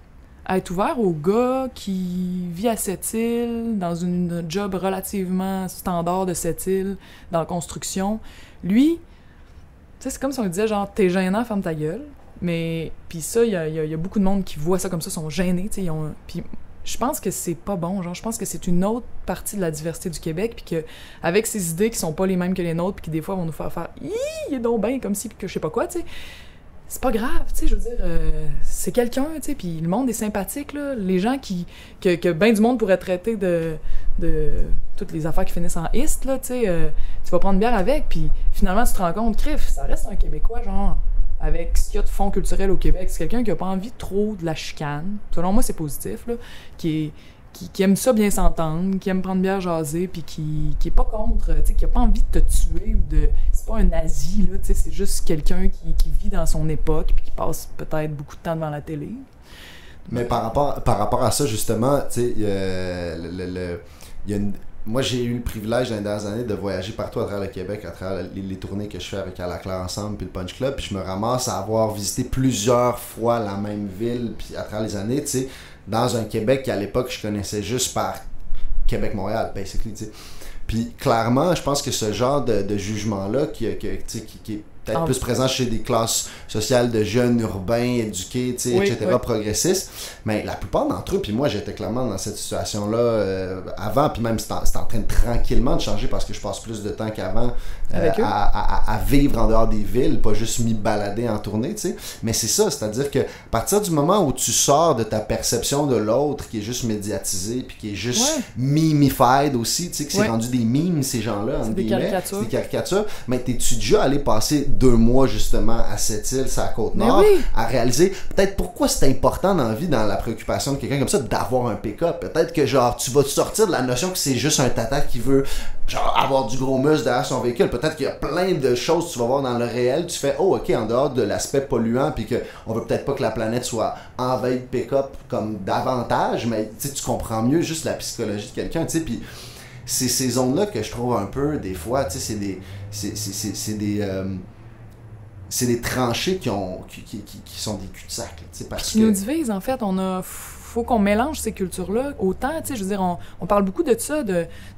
être ouvert au gars qui vit à Sept-Îles, dans une job relativement standard de Sept-Îles, dans la construction, lui, tu sais, c'est comme si on lui disait genre, t'es gênant, ferme ta gueule. Mais, puis ça, il y a beaucoup de monde qui voit ça comme ça, sont gênés, tu sais, puis je pense que c'est pas bon, genre, je pense que c'est une autre partie de la diversité du Québec, puis que avec ces idées qui sont pas les mêmes que les nôtres, puis qui des fois vont nous faire « Hi, il est donc ben comme si, puis que je sais pas quoi », tu sais, c'est pas grave, tu sais, je veux dire, c'est quelqu'un, tu sais, puis le monde est sympathique, là, les gens que ben du monde pourrait traiter de toutes les affaires qui finissent en « ist », là, tu sais, tu vas prendre une bière avec, puis finalement, tu te rends compte, crif, ça reste un Québécois, genre... avec ce qu'il y a de fond culturel au Québec. C'est quelqu'un qui a pas envie trop de la chicane. Selon moi, c'est positif, là. Qui aime ça bien s'entendre, qui aime prendre bière jaser, puis qui est pas contre, tu sais, qui a pas envie de te tuer ou de... C'est pas un nazi, là, tu sais, c'est juste quelqu'un qui vit dans son époque, puis qui passe peut-être beaucoup de temps devant la télé.
Mais par rapport à ça, justement, tu sais, il y a une... Moi, j'ai eu le privilège dans les dernières années de voyager partout à travers le Québec, à travers les tournées que je fais avec À la Claire Ensemble puis le Punch Club, puis je me ramasse à avoir visité plusieurs fois la même ville, puis à travers les années, tu sais, dans un Québec qu'à l'époque, je connaissais juste par Québec-Montréal, basically, tu sais. Puis clairement, je pense que ce genre de jugement-là qui est peut-être plus présent chez des classes sociales de jeunes urbains, éduqués, tu sais, etc., progressistes, mais la plupart d'entre eux, puis moi j'étais clairement dans cette situation-là avant, puis même c'est en train de tranquillement de changer parce que je passe plus de temps qu'avant à vivre en dehors des villes, pas juste m'y balader en tournée, tu sais, mais c'est ça, c'est-à-dire que à partir du moment où tu sors de ta perception de l'autre qui est juste médiatisée, puis qui est juste mimified aussi, tu sais, que c'est rendu des mimes ces gens-là,
c'est des
caricatures, mais t'es-tu déjà allé passer 2 mois justement à Sept-Îles, sur la Côte-Nord, à réaliser peut-être pourquoi c'est important dans la vie, dans la préoccupation de quelqu'un comme ça, d'avoir un pick-up. Peut-être que genre tu vas te sortir de la notion que c'est juste un tata qui veut genre avoir du gros muscle derrière son véhicule. Peut-être qu'il y a plein de choses que tu vas voir dans le réel, tu fais oh ok, en dehors de l'aspect polluant, puis que on veut peut-être pas que la planète soit envahie de pick-up comme davantage, mais tu comprends mieux juste la psychologie de quelqu'un, tu sais, puis c'est ces zones-là que je trouve un peu des fois, tu sais, c'est des tranchées qui sont des cul-de-sac.
Qui nous divisent, en fait. Faut qu'on mélange ces cultures-là. Autant, tu sais, je veux dire, on parle beaucoup de ça,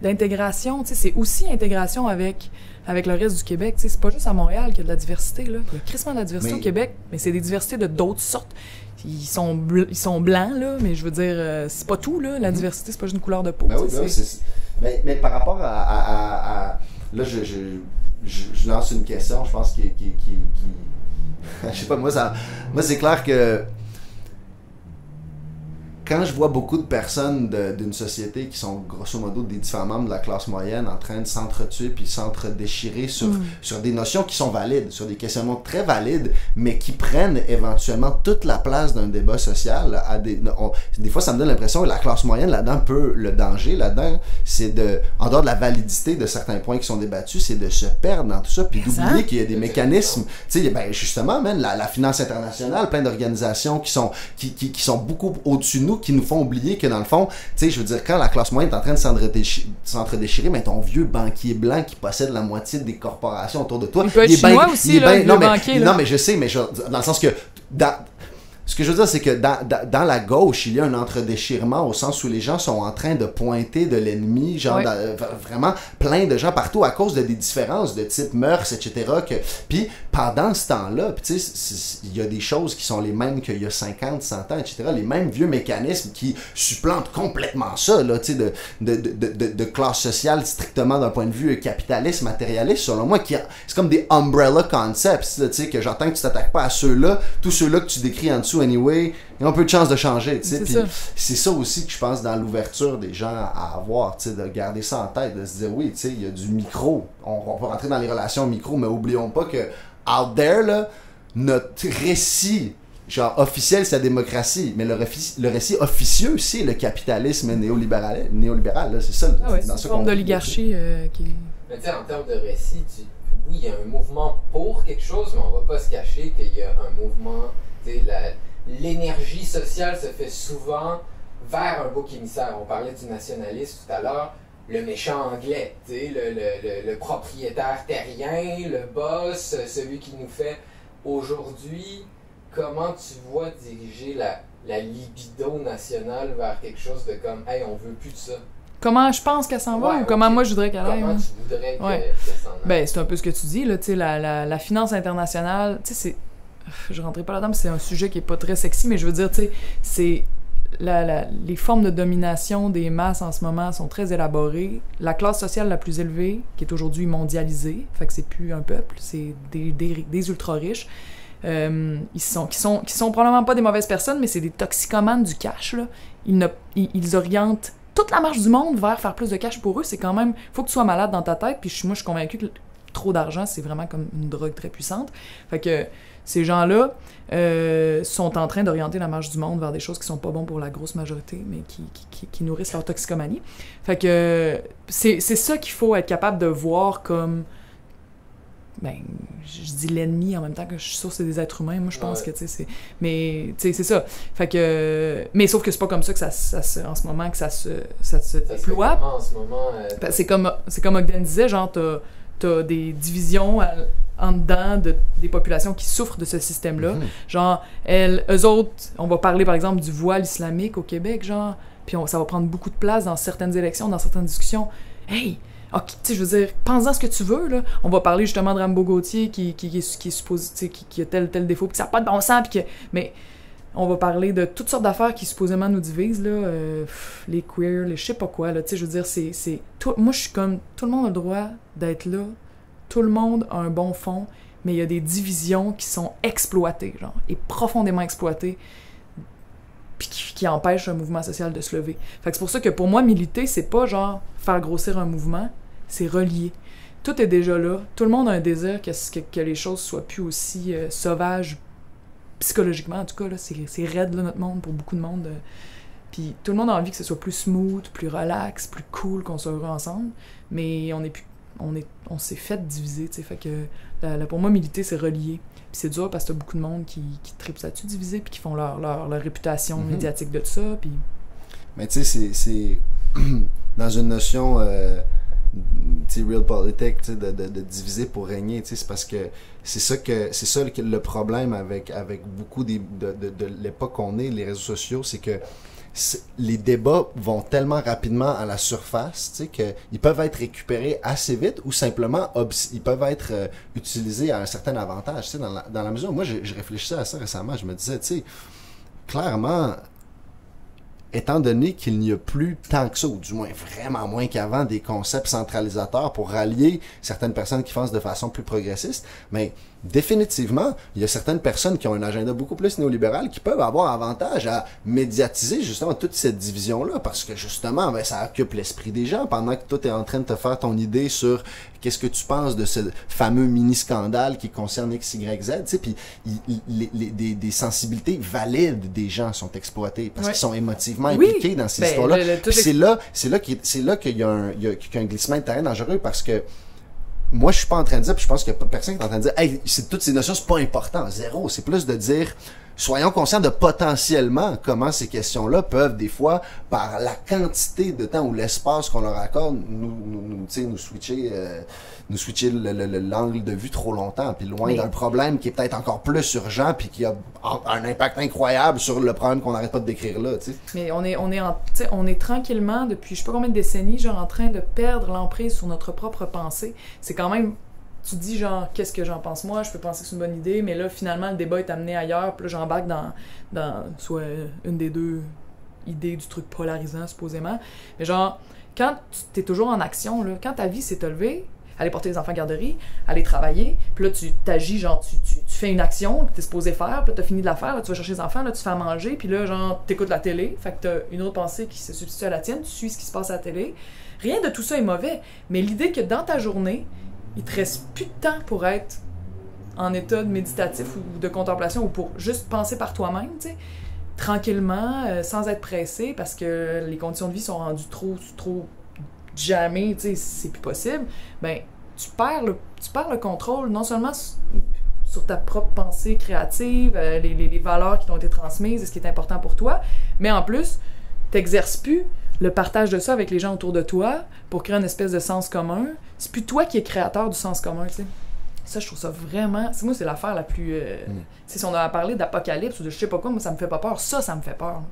d'intégration. Tu sais, c'est aussi intégration avec le reste du Québec. Tu sais, c'est pas juste à Montréal qu'il y a de la diversité, là. Il y a crissement de la diversité au Québec, mais c'est des diversités de d'autres sortes. Ils sont blancs, là, mais je veux dire, c'est pas tout, là. La diversité, c'est pas juste une couleur de peau.
Mais par rapport à là, je lance une question, je pense qui je sais pas, moi c'est clair que quand je vois beaucoup de personnes d'une société qui sont grosso modo des différents membres de la classe moyenne en train de s'entretuer puis s'entre-déchirer sur des notions qui sont valides, sur des questionnements très valides, mais qui prennent éventuellement toute la place d'un débat social. Des fois, ça me donne l'impression que la classe moyenne là-dedans le danger là-dedans, c'est en dehors de la validité de certains points qui sont débattus, c'est de se perdre dans tout ça puis d'oublier qu'il y a des mécanismes. Tu sais, ben justement, la finance internationale, plein d'organisations qui sont beaucoup au-dessus de nous, qui nous font oublier que dans le fond, tu sais, je veux dire, quand la classe moyenne est en train de s'entre-déchirer, mais ton vieux banquier blanc qui possède la moitié des corporations autour de toi,
il peut être chinois aussi, là, le banquier.
Non, mais je sais, mais dans le sens que ce que je veux dire, c'est que dans la gauche, il y a un entre-déchirement au sens où les gens sont en train de pointer de l'ennemi, genre vraiment plein de gens partout à cause de des différences de type mœurs, etc. Puis pendant ce temps-là, tu sais, il y a des choses qui sont les mêmes qu'il y a 50, 100 ans, etc. Les mêmes vieux mécanismes qui supplantent complètement ça, là, tu sais, de classe sociale strictement d'un point de vue capitaliste, matérialiste, selon moi, c'est comme des umbrella concepts, tu sais, que j'entends que tu t'attaques pas à ceux-là, tous ceux-là que tu décris en dessous anyway, ils ont peu de chance de changer, tu sais. Puis c'est ça aussi que je pense dans l'ouverture des gens à avoir, tu sais, de garder ça en tête, de se dire oui, tu sais, il y a du micro. On va rentrer dans les relations micro, mais oublions pas que out there, là, notre récit genre officiel, c'est la démocratie, mais le récit officieux, c'est le capitalisme néolibéral, là, c'est ça.
Ah ouais, c'est une forme d'oligarchie qui...
Mais tu sais, en termes de récit, oui, il y a un mouvement pour quelque chose, mais on va pas se cacher qu'il y a un mouvement, tu sais, l'énergie sociale se fait souvent vers un bouc émissaire. On parlait du nationalisme tout à l'heure, le méchant anglais, tu sais, le propriétaire terrien, le boss, celui qui nous fait aujourd'hui. Comment tu vois diriger la libido nationale vers quelque chose de comme, hey, on veut plus de ça?
Comment je pense qu'elle s'en va ou comment moi je voudrais qu'elle aille?
Comment tu voudrais qu'elle s'en aille?
Ben, c'est un peu ce que tu dis, là, tu sais, la finance internationale, tu sais, je rentrais pas là-dedans, mais c'est un sujet qui est pas très sexy, mais je veux dire, tu sais, c'est les formes de domination des masses en ce moment sont très élaborées. La classe sociale la plus élevée, qui est aujourd'hui mondialisée, fait que c'est plus un peuple, c'est des ultra-riches, qui sont probablement pas des mauvaises personnes, mais c'est des toxicomanes du cash, là. Ils orientent toute la marche du monde vers faire plus de cash pour eux. C'est quand même... Faut que tu sois malade dans ta tête, puis moi, je suis convaincue que trop d'argent, c'est vraiment comme une drogue très puissante. Fait que ces gens-là sont en train d'orienter la marche du monde vers des choses qui sont pas bonnes pour la grosse majorité, mais qui nourrissent leur toxicomanie. Fait que c'est ça qu'il faut être capable de voir comme... Ben, je dis l'ennemi en même temps que je suis sûre que c'est des êtres humains. Moi, je pense que, tu sais, c'est... Mais, tu sais, c'est ça. Fait que... Mais sauf que c'est pas comme ça que en ce moment, que ça se déploie.
En ce moment...
C'est comme Ogden disait, genre, t'as des divisions en dedans des populations qui souffrent de ce système-là. Genre, eux autres, on va parler, par exemple, du voile islamique au Québec, genre, puis ça va prendre beaucoup de place dans certaines élections, dans certaines discussions. Hey! Ok, tu sais, je veux dire, pense-en ce que tu veux, là. On va parler justement de Rambo Gauthier qui est supposé, tu sais, qui a tel défaut, puis que ça n'a pas de bon sens, puis que... Mais on va parler de toutes sortes d'affaires qui supposément nous divisent, là. Les queers, les je sais pas quoi, là. Tu sais, je veux dire, moi, je suis comme... Tout le monde a le droit d'être là. Tout le monde a un bon fond, mais il y a des divisions qui sont exploitées, genre, et profondément exploitées, puis qui empêchent un mouvement social de se lever. Fait que c'est pour ça que pour moi, militer, c'est pas genre faire grossir un mouvement, c'est relier. Tout est déjà là. Tout le monde a un désir que les choses soient plus aussi sauvages, psychologiquement en tout cas. Là, c'est raide, là, notre monde, pour beaucoup de monde. Puis tout le monde a envie que ce soit plus smooth, plus relax, plus cool, qu'on soit heureux ensemble. Mais on s'est fait diviser, tu sais. Fait que pour moi, militer, c'est relier. Puis c'est dur parce que t'as beaucoup de monde qui tripent là-dessus divisé, puis qui font leur réputation médiatique de tout ça. Puis...
Mais tu sais, c'est dans une notion real politique, de diviser pour régner, c'est parce que c'est ça le problème avec beaucoup de l'époque qu'on est, les réseaux sociaux, c'est que les débats vont tellement rapidement à la surface, tu sais, qu'ils peuvent être récupérés assez vite ou simplement ils peuvent être utilisés à un certain avantage, tu sais, dans la mesure où moi je réfléchissais à ça récemment, je me disais, tu sais, clairement, étant donné qu'il n'y a plus tant que ça, ou du moins vraiment moins qu'avant, des concepts centralisateurs pour rallier certaines personnes qui pensent de façon plus progressiste, mais définitivement, il y a certaines personnes qui ont un agenda beaucoup plus néolibéral qui peuvent avoir avantage à médiatiser justement toute cette division-là, parce que justement, ben, ça occupe l'esprit des gens pendant que toi, tu es en train de te faire ton idée sur qu'est-ce que tu penses de ce fameux mini-scandale qui concerne X, Y, Z, tu sais, puis des sensibilités valides des gens sont exploitées parce qu'ils sont émotivement impliqués dans ces histoires-là. C'est là qu'il y a un glissement de terrain dangereux, parce que moi, je suis pas en train de dire, puis je pense qu'il y a pas personne qui est en train de dire, hey, toutes ces notions, c'est pas important, zéro. C'est plus de dire, soyons conscients de potentiellement comment ces questions-là peuvent, des fois, par la quantité de temps ou l'espace qu'on leur accorde, nous switcher l'angle de vue trop longtemps, puis loin d'un problème qui est peut-être encore plus urgent, puis qui a un impact incroyable sur le problème qu'on n'arrête pas de décrire là, tu sais.
Mais on est tranquillement, depuis je sais pas combien de décennies, genre en train de perdre l'emprise sur notre propre pensée. C'est quand même... Tu dis genre, qu'est-ce que j'en pense moi, je peux penser que c'est une bonne idée, mais là, finalement, le débat est amené ailleurs, puis là, j'embarque dans soit une des deux idées du truc polarisant, supposément. Mais genre, quand tu es toujours en action, là, quand ta vie s'est levée, aller porter les enfants à la garderie, aller travailler, puis là, tu t'agis, genre, tu fais une action que t'es supposé faire, puis là, t'as fini de la faire, là, tu vas chercher les enfants, là, tu fais à manger, puis là, genre, t'écoutes la télé, fait que t'as une autre pensée qui se substitue à la tienne, tu suis ce qui se passe à la télé. Rien de tout ça est mauvais, mais l'idée que dans ta journée, il te reste plus de temps pour être en état de méditatif ou de contemplation ou pour juste penser par toi-même, tu sais, tranquillement, sans être pressé, parce que les conditions de vie sont rendues trop jamais, tu sais, c'est plus possible, ben tu perds le contrôle, non seulement sur ta propre pensée créative, les valeurs qui t'ont été transmises et ce qui est important pour toi, mais en plus, t'exerces plus le partage de ça avec les gens autour de toi pour créer une espèce de sens commun. C'est plus toi qui es créateur du sens commun, tu sais. Ça, je trouve ça vraiment... Moi, c'est l'affaire la plus... Si on a parlé d'apocalypse ou de je sais pas quoi, moi, ça me fait pas peur. Ça me fait peur.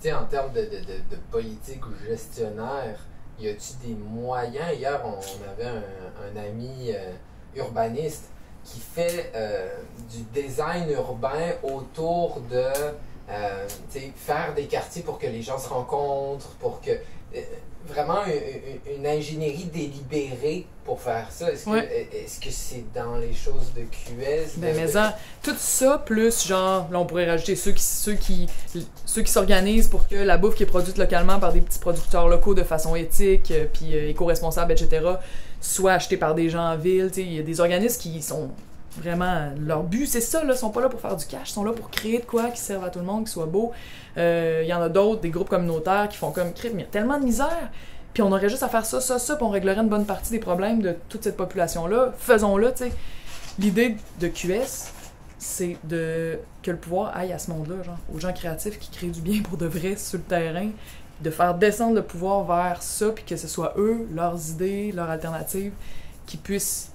Tu sais, en termes de politique ou gestionnaire, y a-tu des moyens? Hier, on avait un ami urbaniste qui fait du design urbain autour de... faire des quartiers pour que les gens se rencontrent, pour que... vraiment une ingénierie délibérée pour faire ça. Est-ce que c'est dans les choses de QS?
Ben, mais tout ça, plus genre, là on pourrait rajouter ceux qui s'organisent pour que la bouffe qui est produite localement par des petits producteurs locaux de façon éthique, puis éco-responsable, etc., soit achetée par des gens en ville. Il y a des organismes qui sont... Vraiment, leur but, c'est ça, là. Ils sont pas là pour faire du cash, ils sont là pour créer de quoi qui serve à tout le monde, qui soit beau. Il y en a d'autres, des groupes communautaires qui font comme crime, il y a tellement de misère. Puis on aurait juste à faire ça, puis on réglerait une bonne partie des problèmes de toute cette population-là. Faisons-le, tu sais. L'idée de QS, c'est que le pouvoir aille à ce monde-là, genre, aux gens créatifs qui créent du bien pour de vrai sur le terrain, de faire descendre le pouvoir vers ça, puis que ce soit eux, leurs idées, leurs alternatives, qui puissent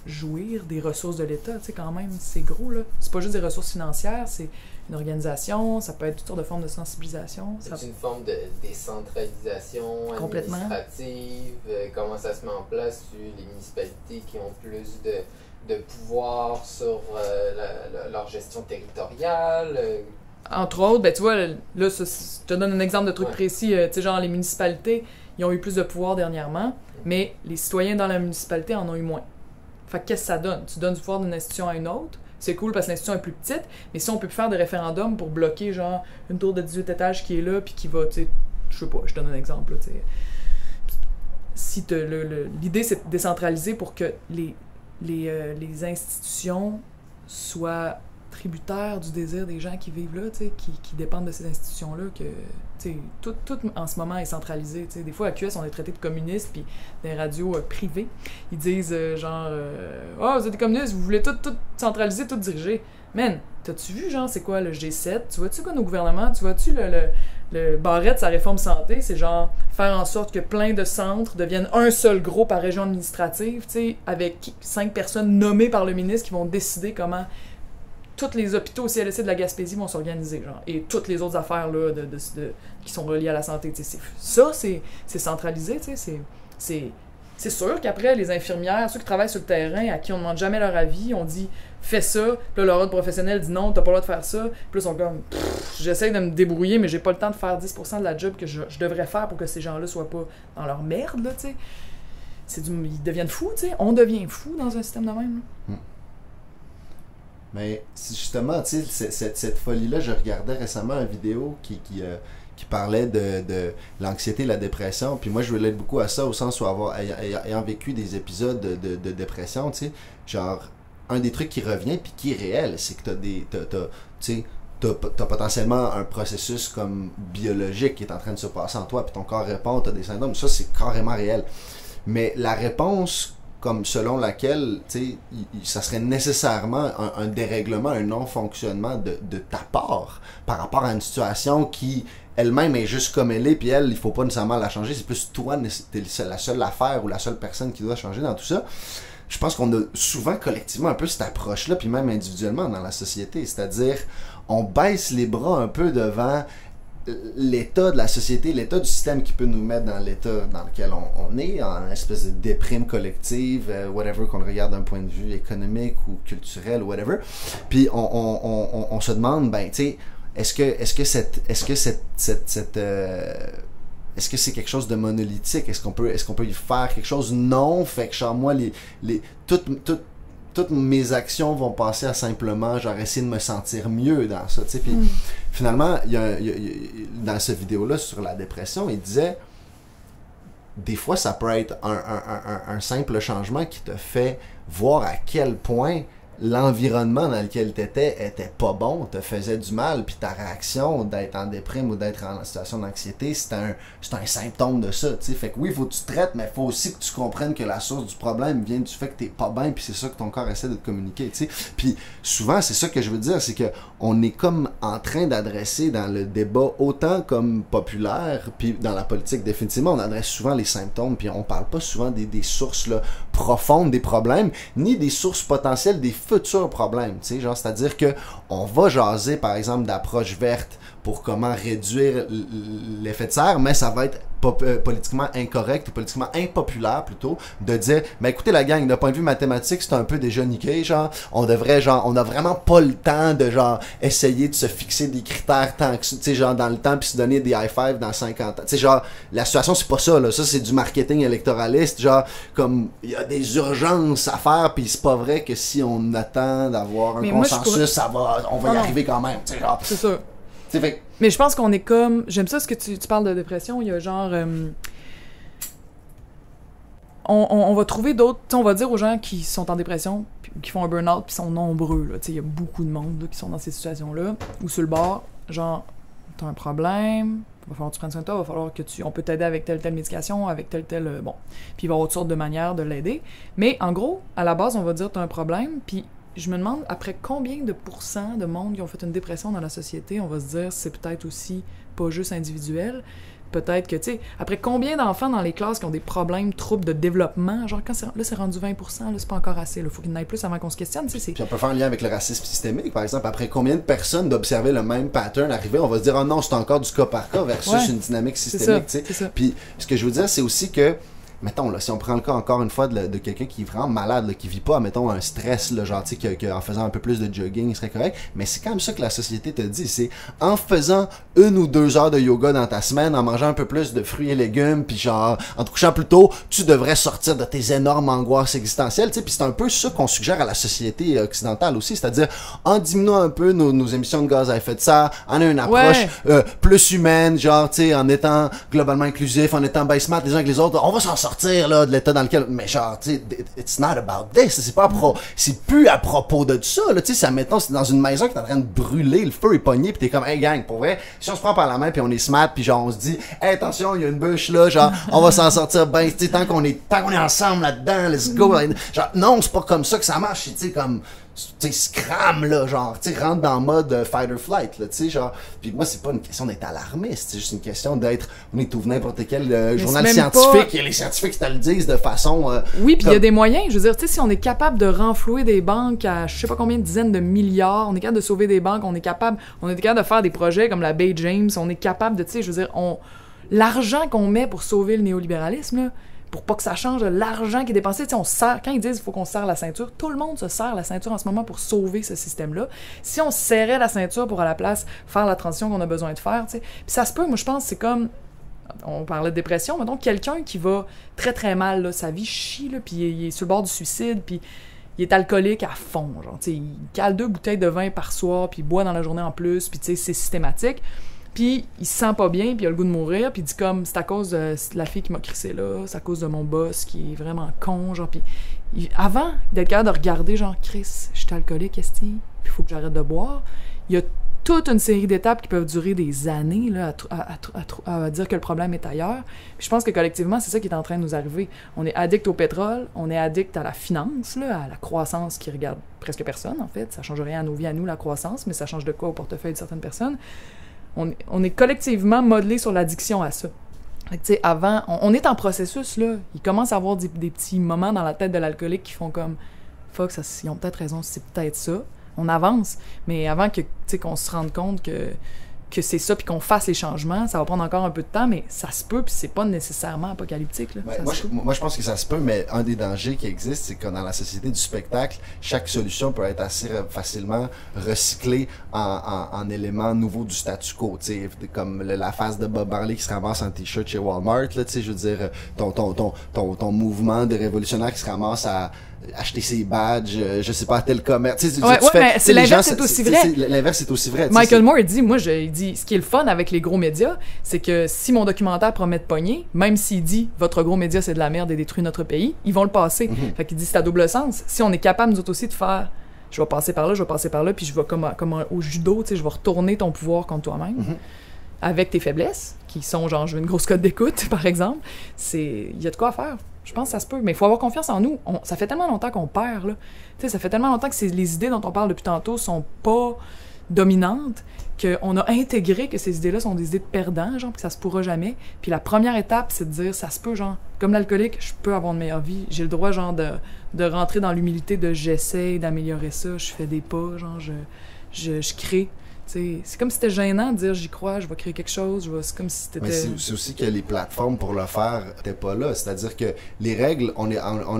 jouir des ressources de l'État, tu sais, quand même, c'est gros, là. C'est pas juste des ressources financières, c'est une organisation, ça peut être toutes sortes de formes de sensibilisation.
C'est une forme de décentralisation administrative, comment ça se met en place sur les municipalités qui ont plus de pouvoir sur leur gestion territoriale.
Entre autres, ben tu vois, là, je te donne un exemple de truc précis, tu sais, genre les municipalités, ils ont eu plus de pouvoir dernièrement, mais les citoyens dans la municipalité en ont eu moins. Fait que qu'est-ce que ça donne? Tu donnes du pouvoir d'une institution à une autre. C'est cool parce que l'institution est plus petite, mais si on peut plus faire de référendum pour bloquer, genre, une tour de 18 étages qui est là, puis qui va, tu sais, je sais pas, je donne un exemple, tu sais. Si l'idée, c'est de décentraliser pour que les institutions soient tributaires du désir des gens qui vivent là, tu sais, qui dépendent de ces institutions-là, que, tu sais, tout en ce moment est centralisé, tu sais. Des fois, à QS, on est traité de communistes, puis dans les radios privées, ils disent, genre, « Oh, vous êtes des communistes, vous voulez tout centraliser, tout diriger. » Man, t'as-tu vu, genre, c'est quoi le G7? Tu vois-tu quoi nos gouvernements? Tu vois-tu le Barrette, sa réforme santé, c'est genre faire en sorte que plein de centres deviennent un seul gros par région administrative, tu sais, avec 5 personnes nommées par le ministre qui vont décider comment tous les hôpitaux au CLSC de la Gaspésie vont s'organiser, genre, et toutes les autres affaires là, qui sont reliées à la santé. C'est centralisé, c'est sûr qu'après, les infirmières, ceux qui travaillent sur le terrain, à qui on ne demande jamais leur avis, on dit « fais ça », puis là, leur ordre professionnel dit « non, t'as pas le droit de faire ça », puis là, ils sont comme « j'essaie de me débrouiller, mais j'ai pas le temps de faire 10% de la job que je devrais faire pour que ces gens-là soient pas dans leur merde, là, tu sais ». ils deviennent fous, tu sais. On devient fou dans un système de même.
Mais justement, tu sais, cette folie-là, je regardais récemment une vidéo qui parlait de l'anxiété et la dépression. Puis moi, je relate beaucoup à ça, au sens où ayant vécu des épisodes de dépression, tu sais, genre, un des trucs qui revient puis qui est réel, c'est que t'as potentiellement un processus comme biologique qui est en train de se passer en toi, puis ton corps répond, t'as des symptômes, ça c'est carrément réel. Mais la réponse comme selon laquelle, tu sais, ça serait nécessairement un dérèglement, un non-fonctionnement de ta part par rapport à une situation qui elle-même est juste comme elle est, puis elle, il faut pas nécessairement la changer, c'est plus toi, t'es la seule affaire ou la seule personne qui doit changer dans tout ça. Je pense qu'on a souvent collectivement un peu cette approche-là, puis même individuellement dans la société, c'est-à-dire on baisse les bras un peu devant l'état de la société, l'état du système qui peut nous mettre dans l'état dans lequel on est, en espèce de déprime collective, whatever, qu'on le regarde d'un point de vue économique ou culturel, whatever. Puis on se demande, ben, tu sais, est-ce que c'est quelque chose de monolithique? Est-ce qu'on peut y faire quelque chose? Non. Fait que genre moi, toutes mes actions vont passer à simplement genre essayer de me sentir mieux dans ça, tu sais. Puis finalement, il y a dans cette vidéo-là sur la dépression, il disait des fois ça peut être un simple changement qui te fait voir à quel point l'environnement dans lequel tu était pas bon, te faisait du mal, puis ta réaction d'être en déprime ou d'être en situation d'anxiété, c'est un symptôme de ça, tu sais. Fait que oui, il faut que tu te traites, mais il faut aussi que tu comprennes que la source du problème vient du fait que t'es pas bien, puis c'est ça que ton corps essaie de te communiquer, tu sais. Puis souvent, c'est ça que je veux dire, c'est que on est comme en train d'adresser dans le débat autant comme populaire, puis dans la politique, définitivement, on adresse souvent les symptômes, puis on parle pas souvent des sources là, profondes des problèmes, ni des sources potentielles des futurs problèmes, tu sais, genre, c'est-à-dire que on va jaser, par exemple, d'approche verte pour comment réduire l'effet de serre, mais ça va être politiquement incorrect ou politiquement impopulaire plutôt, de dire, mais écoutez la gang, d'un point de vue mathématique, c'est un peu déjà niqué, genre, on a vraiment pas le temps de, genre, essayer de se fixer des critères tant que, tu sais, genre, dans le temps, puis se donner des high five dans 50 ans. Tu sais, genre, la situation, c'est pas ça, là, ça, c'est du marketing électoraliste, genre, comme, il y a des urgences à faire, puis c'est pas vrai que si on attend d'avoir un consensus, on va y arriver quand même, tu sais, genre.
C'est ça.
Fait...
Mais je pense qu'on est comme... J'aime ça ce que tu parles de dépression. Il y a genre... On va trouver d'autres... On va dire aux gens qui sont en dépression, qui font un burn-out, puis sont nombreux. Il y a beaucoup de monde là, qui sont dans ces situations-là, ou sur le bord, genre, t'as un problème, il va falloir que tu prennes soin de toi, il va falloir que on peut t'aider avec telle médication, avec telle... bon. Puis il va y avoir toutes sortes de manières de l'aider. Mais en gros, à la base, on va dire t'as un problème, puis... Je me demande, après combien de pourcents de monde qui ont fait une dépression dans la société, on va se dire c'est peut-être aussi pas juste individuel. Peut-être que, tu sais, après combien d'enfants dans les classes qui ont des problèmes, troubles de développement, genre quand c'est rendu 20%, là, c'est pas encore assez, il faut qu'il y en ait plus avant qu'on se questionne, tu sais.
Puis on peut faire un lien avec le racisme systémique, par exemple, après combien de personnes d'observer le même pattern arriver, on va se dire, oh non, c'est encore du cas par cas versus une dynamique systémique, tu sais. Puis ce que je veux dire, c'est aussi que mettons, là, si on prend le cas encore une fois de quelqu'un qui est vraiment malade, là, qui vit pas, mettons, un stress, là, genre, tu sais, qu'en faisant un peu plus de jogging, il serait correct, mais c'est quand même ça que la société te dit, c'est en faisant 1 ou 2 heures de yoga dans ta semaine, en mangeant un peu plus de fruits et légumes, puis genre, en te couchant plus tôt, tu devrais sortir de tes énormes angoisses existentielles, tu sais, puis c'est un peu ça qu'on suggère à la société occidentale aussi, c'est-à-dire, en diminuant un peu nos émissions de gaz à effet de serre, en ayant une approche plus humaine, genre, tu sais, en étant globalement inclusif, en étant bien smart les uns avec les autres, on va s'en sortir là, de l'état dans lequel, mais genre, tu sais, it's not about this, c'est plus à propos de ça, là, tu sais, ça, mettons, c'est dans une maison qui est en train de brûler, le feu est pogné, pis t'es comme, hey gang, pour vrai, si on se prend par la main, puis on est smart, puis genre, on se dit, hey, attention, il y a une bûche là, genre, on va s'en sortir ben, tu sais, tant qu'on est ensemble là-dedans, let's go, genre, non, c'est pas comme ça que ça marche, tu sais, comme, tu sais, scram, là, genre, tu sais, rentre dans le mode fight or flight, là, tu sais, genre, puis moi, c'est pas une question d'être alarmiste, c'est juste une question d'être, on est ouvert n'importe quel journal scientifique, et les scientifiques te le disent de façon...
oui, puis il y a des moyens, je veux dire, tu sais, si on est capable de renflouer des banques à je sais pas combien de dizaines de milliards, on est capable de sauver des banques, on est capable de faire des projets comme la Bay James, on est capable de, tu sais, je veux dire, l'argent qu'on met pour sauver le néolibéralisme, là, pour pas que ça change, l'argent qui est dépensé, tu sais, on serre, quand ils disent qu'il faut qu'on serre la ceinture, tout le monde se serre la ceinture en ce moment pour sauver ce système-là. Si on serrait la ceinture pour à la place faire la transition qu'on a besoin de faire, tu sais, puis ça se peut, moi je pense, c'est comme on parlait de dépression, mais donc quelqu'un qui va très très mal, là, sa vie chie, là, puis il est sur le bord du suicide, puis il est alcoolique à fond, genre, tu sais, il cale 2 bouteilles de vin par soir, puis il boit dans la journée en plus, puis tu sais, c'est systématique. Puis il se sent pas bien, puis il a le goût de mourir, puis il dit comme, c'est à cause de la fille qui m'a crissé là, c'est à cause de mon boss qui est vraiment con, genre, puis avant d'être capable de regarder, genre, Chris, je suis alcoolique, est-ce que il faut que j'arrête de boire, il y a toute une série d'étapes qui peuvent durer des années là, à dire que le problème est ailleurs. Puis je pense que collectivement, c'est ça qui est en train de nous arriver. On est addict au pétrole, on est addict à la finance, là, à la croissance qui regarde presque personne, en fait. Ça change rien à nos vies, à nous, la croissance, mais ça change de quoi au portefeuille de certaines personnes. On est collectivement modelé sur l'addiction à ça. Fait que, tu sais, avant, on est en processus, là. Il commence à avoir des petits moments dans la tête de l'alcoolique qui font comme « Fuck, ils ont peut-être raison, c'est peut-être ça. » On avance, mais avant que, tu sais, qu'on se rende compte que c'est ça, puis qu'on fasse les changements, ça va prendre encore un peu de temps, mais ça se peut, puis c'est pas nécessairement apocalyptique. Là.
Ben, moi, je pense que ça se peut, mais un des dangers qui existe, c'est que dans la société du spectacle, chaque solution peut être assez facilement recyclée en éléments nouveaux du statu quo. T'sais, comme la face de Bob Marley qui se ramasse en t-shirt chez Walmart, là, je veux dire, ton mouvement de révolutionnaire qui se ramasse à acheter ses badges, je sais pas, à tel commerce.
Mais c'est l'inverse, c'est aussi vrai.
L'inverse, c'est aussi vrai.
Michael Moore, il dit, ce qui est le fun avec les gros médias, c'est que si mon documentaire promet de pogner, même s'il dit « votre gros média, c'est de la merde et détruit notre pays », ils vont le passer. Fait qu'il dit c'est à double sens. Si on est capable, nous autres aussi, de faire « je vais passer par là, puis je vais comme au judo, tu sais, je vais retourner ton pouvoir contre toi-même. Avec tes faiblesses, qui sont genre, je veux une grosse cote d'écoute, par exemple, il y a de quoi faire. Je pense que ça se peut, mais il faut avoir confiance en nous. Ça fait tellement longtemps qu'on perd, là. Tu sais, ça fait tellement longtemps que les idées dont on parle depuis tantôt sont pas dominantes, qu'on a intégré que ces idées-là sont des idées de perdants, genre, puis que ça se pourra jamais. Puis la première étape, c'est de dire, ça se peut, genre, comme l'alcoolique, je peux avoir une meilleure vie. J'ai le droit, genre, de rentrer dans l'humilité de j'essaye d'améliorer ça, je fais des pas, genre, je crée. C'est comme si c'était gênant de dire j'y crois, je vais créer quelque chose, c'est comme si c'était...
Mais c'est aussi que les plateformes pour le faire n'étaient pas là. C'est-à-dire que les règles, on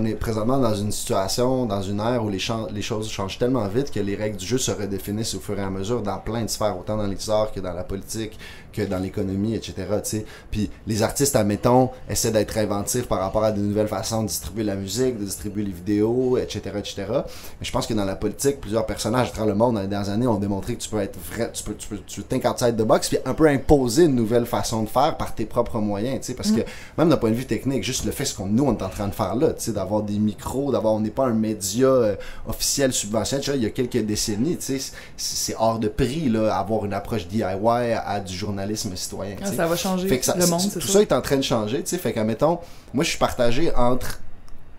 est présentement dans une situation, dans une ère où les choses changent tellement vite que les règles du jeu se redéfinissent au fur et à mesure dans plein de sphères, autant dans les arts que dans la politique, que dans l'économie, etc. T'sais. Puis les artistes, admettons, essaient d'être inventifs par rapport à de nouvelles façons de distribuer la musique, de distribuer les vidéos, etc., etc. Mais je pense que dans la politique, plusieurs personnages à travers le monde dans les dernières années ont démontré que tu peux être vrai, tu peux think outside the box, puis un peu imposer une nouvelle façon de faire par tes propres moyens, tu sais, parce que même d'un point de vue technique, juste le fait ce qu'on nous on est en train de faire là, tu sais, d'avoir des micros, on n'est pas un média officiel subventionné, tu sais, il y a quelques décennies, tu sais, c'est hors de prix là, avoir une approche DIY à du journalisme citoyen.
Ça va changer le monde, c'est
tout ça est en train de changer, tu sais, fait qu'admettons, moi je suis partagé entre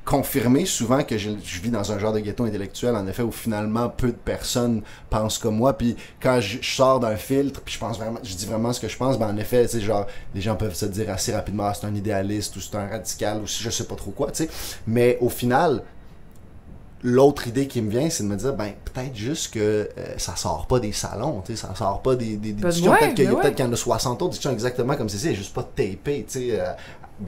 confirmer souvent que je vis dans un genre de ghetto intellectuel, en effet, où finalement peu de personnes pensent comme moi, puis quand je sors d'un filtre, puis je dis vraiment ce que je pense, ben en effet, tu sais, genre, les gens peuvent se dire assez rapidement, c'est un idéaliste, ou c'est un radical, ou je sais pas trop quoi, tu sais, mais au final, l'autre idée qui me vient, c'est de me dire, ben, peut-être juste que ça sort pas des salons, tu sais, ça sort pas des discussions, peut-être qu'il y en a 60 autres discussions exactement comme c'est juste pas tapé, tu sais,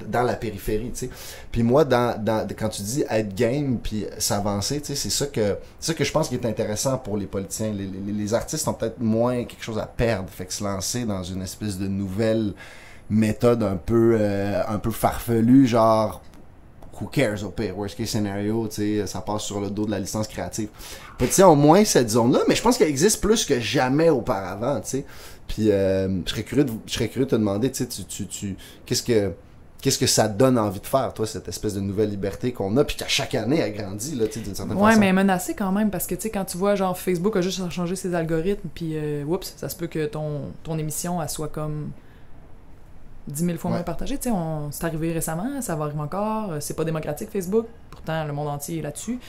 dans la périphérie, tu sais. Puis moi, quand tu dis être game puis s'avancer, tu sais, c'est ça que je pense qui est intéressant pour les politiciens. Les artistes ont peut-être moins quelque chose à perdre, fait que se lancer dans une espèce de nouvelle méthode un peu farfelue, genre who cares au pire, worst case scenario, tu sais, ça passe sur le dos de la licence créative. Politiciens ont moins cette zone-là, mais je pense qu'elle existe plus que jamais auparavant, tu sais. Puis je serais curieux de te demander, tu sais, qu'est-ce que ça te donne envie de faire, toi, cette espèce de nouvelle liberté qu'on a, puis qu'à chaque année, elle grandit, là, tu sais, d'une certaine façon.
Ouais, mais menacée quand même, parce que, tu sais, quand tu vois, genre, Facebook a juste changé ses algorithmes, puis, oups, ça se peut que ton émission, elle soit comme 10 000 fois moins partagée, tu sais, c'est arrivé récemment, ça va arriver encore, c'est pas démocratique, Facebook, pourtant, le monde entier est là-dessus.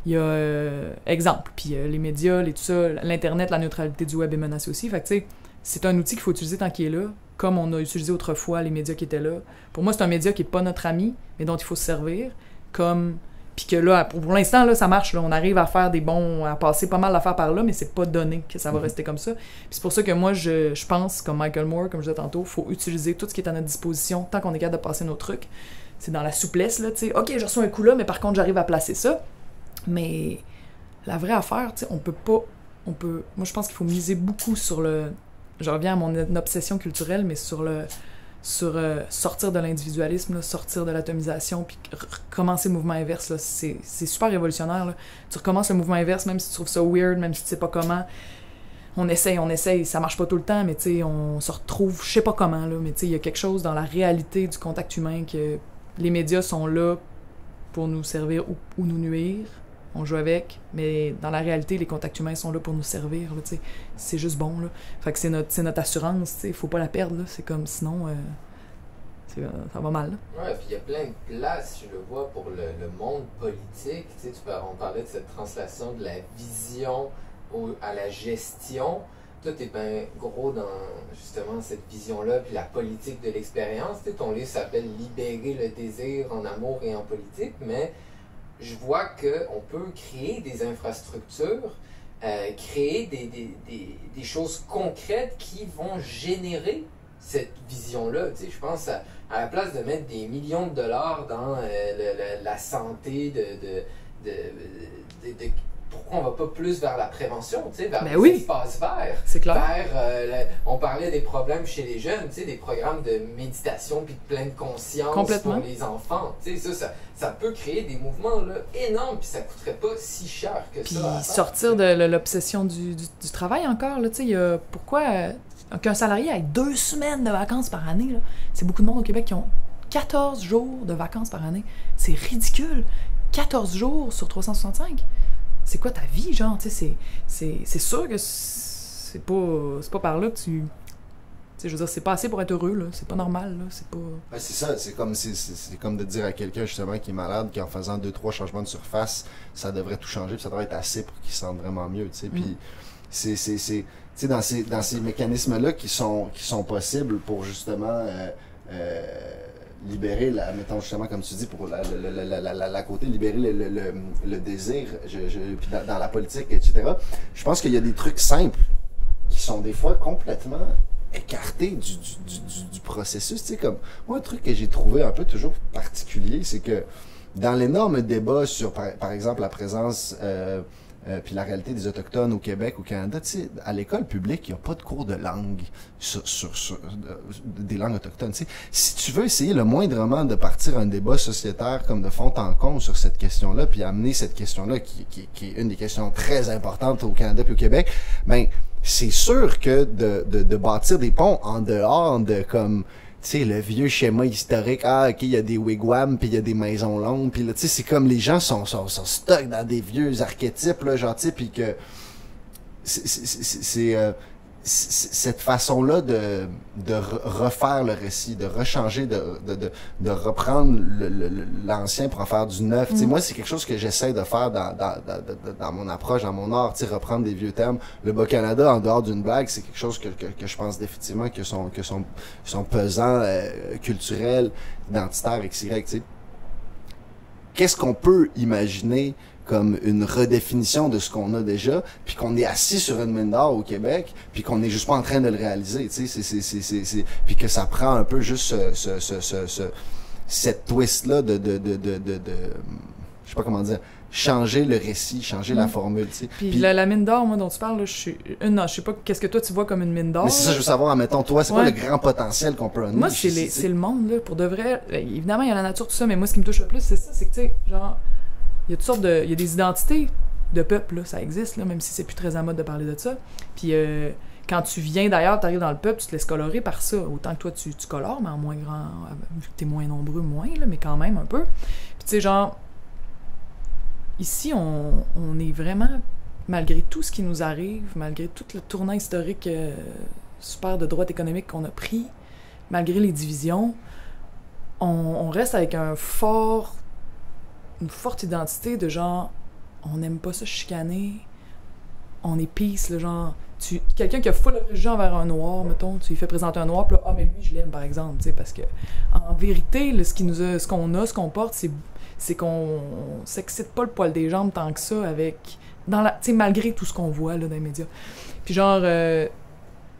Il y a, exemple, puis les médias, tout ça, l'Internet, la neutralité du web est menacée aussi, fait que, tu sais, c'est un outil qu'il faut utiliser tant qu'il est là, comme on a utilisé autrefois les médias qui étaient là. Pour moi, c'est un média qui n'est pas notre ami, mais dont il faut se servir, comme... Puis que là, pour l'instant, là, ça marche, là, on arrive à faire à passer pas mal d'affaires par là, mais c'est pas donné que ça va rester comme ça. Puis c'est pour ça que moi, je pense, comme Michael Moore, comme je disais tantôt, faut utiliser tout ce qui est à notre disposition tant qu'on est capable de passer nos trucs. C'est dans la souplesse, là, tu sais, OK, je reçois un coup là, mais par contre, j'arrive à placer ça. Mais la vraie affaire, tu sais, moi, je pense qu'il faut miser beaucoup sur le... Je reviens à mon obsession culturelle, mais sur sur sortir de l'individualisme, là, sortir de l'atomisation, puis recommencer le mouvement inverse. Là, c'est super révolutionnaire. Là. Tu recommences le mouvement inverse, même si tu trouves ça weird, même si tu sais pas comment. On essaye, ça marche pas tout le temps, mais tu sais, on se retrouve, je sais pas comment, là, mais tu sais, il y a quelque chose dans la réalité du contact humain que les médias sont là pour nous servir ou nous nuire. On joue avec, mais dans la réalité, les contacts humains sont là pour nous servir, là, tu sais. C'est juste bon, là. Fait que c'est notre assurance, tu sais. Faut pas la perdre, là. C'est comme, sinon, ça va mal, là.
Ouais, puis il y a plein de places, je le vois, pour le monde politique. Tu sais, on parlait de cette translation de la vision à la gestion. Toi, t'es bien gros dans, justement, cette vision-là, puis la politique de l'expérience. Tu sais, ton livre s'appelle « Libérer le désir en amour et en politique », mais je vois qu'on peut créer des infrastructures, créer des choses concrètes qui vont générer cette vision-là. Tu sais, je pense à la place de mettre des millions de dollars dans la santé, pourquoi on va pas plus vers la prévention, tu sais, vers les espaces verts.
C'est clair.
On parlait des problèmes chez les jeunes, tu sais, des programmes de méditation puis de pleine conscience pour les enfants. Tu sais, ça peut créer des mouvements là, énormes, puis ça coûterait pas si cher que
puis
ça.
Puis sortir de l'obsession du travail encore, là, tu sais, pourquoi qu'un salarié ait 2 semaines de vacances par année, là, c'est beaucoup de monde au Québec qui ont 14 jours de vacances par année. C'est ridicule. 14 jours sur 365. C'est quoi ta vie, genre, tu sais, c'est sûr que c'est pas par là que tu sais, je veux dire, c'est pas assez pour être heureux, là, c'est pas normal, là, c'est pas...
Ouais, c'est ça, c'est comme de dire à quelqu'un, justement, qui est malade, qu'en faisant 2-3 changements de surface, ça devrait tout changer, puis ça devrait être assez pour qu'il se sente vraiment mieux, tu sais, puis tu sais, dans ces mécanismes-là qui sont possibles pour, justement, libérer, mettons justement comme tu dis, pour la côté, libérer le désir, puis dans la politique, etc. Je pense qu'il y a des trucs simples qui sont des fois complètement écartés du processus. Tu sais, comme moi, un truc que j'ai trouvé un peu toujours particulier, c'est que dans l'énorme débat sur, par exemple, la présence puis la réalité des Autochtones au Québec, au Canada, tu sais, à l'école publique, il n'y a pas de cours de langue des langues autochtones. Tu sais. Si tu veux essayer le moindrement de partir un débat sociétaire comme de fond en comble sur cette question-là, puis amener cette question-là, qui est une des questions très importantes au Canada puis au Québec, ben c'est sûr que de bâtir des ponts en dehors de comme... Tu sais, le vieux schéma historique, ok, il y a des wigwams, puis il y a des maisons longues, puis là, tu sais, c'est comme les gens sont stuck dans des vieux archétypes, là, genre, tu sais, puis que c'est cette façon-là de refaire le récit, de rechanger, de reprendre l'ancien pour en faire du neuf. Tu sais, moi, c'est quelque chose que j'essaie de faire dans mon approche, dans mon art, tu sais, reprendre des vieux termes. Le Bas-Canada, en dehors d'une blague, c'est quelque chose que je pense définitivement que sont pesants, culturels, identitaires, XY, tu sais. Qu'est-ce qu'on peut imaginer comme une redéfinition de ce qu'on a déjà, puis qu'on est assis sur une mine d'or au Québec, puis qu'on est juste pas en train de le réaliser, tu sais, puis que ça prend un peu juste cette twist-là de je sais pas comment dire, changer le récit, changer la formule, tu sais.
Puis la mine d'or, moi, dont tu parles, là, je sais pas qu'est-ce que toi tu vois comme une mine d'or.
Mais c'est ça, je veux savoir, admettons, toi, c'est quoi le grand potentiel qu'on peut amener?
Moi, c'est le monde, là, pour de vrai. Évidemment, il y a la nature, tout ça, mais moi, ce qui me touche le plus, c'est ça, c'est que, tu sais, genre, il y a toutes sortes il y a des identités de peuple, là, ça existe, là, même si c'est plus très à mode de parler de ça. Puis quand tu viens d'ailleurs, tu arrives dans le peuple, tu te laisses colorer par ça. Autant que toi, tu colores, mais en moins grand, vu que t'es moins nombreux, moins, là, mais quand même un peu. Puis tu sais, genre, ici, on est vraiment, malgré tout ce qui nous arrive, malgré tout le tournant historique super de droite économique qu'on a pris, malgré les divisions, on reste avec une forte identité de genre, on n'aime pas ça chicaner, on est peace, le genre, quelqu'un qui a full préjugé envers un noir, mettons, tu lui fais présenter un noir, puis là, mais lui, je l'aime, par exemple, tu sais, parce que, en vérité, là, ce qu'on porte, c'est qu'on s'excite pas le poil des jambes tant que ça avec, tu sais, malgré tout ce qu'on voit, là, dans les médias. Puis genre,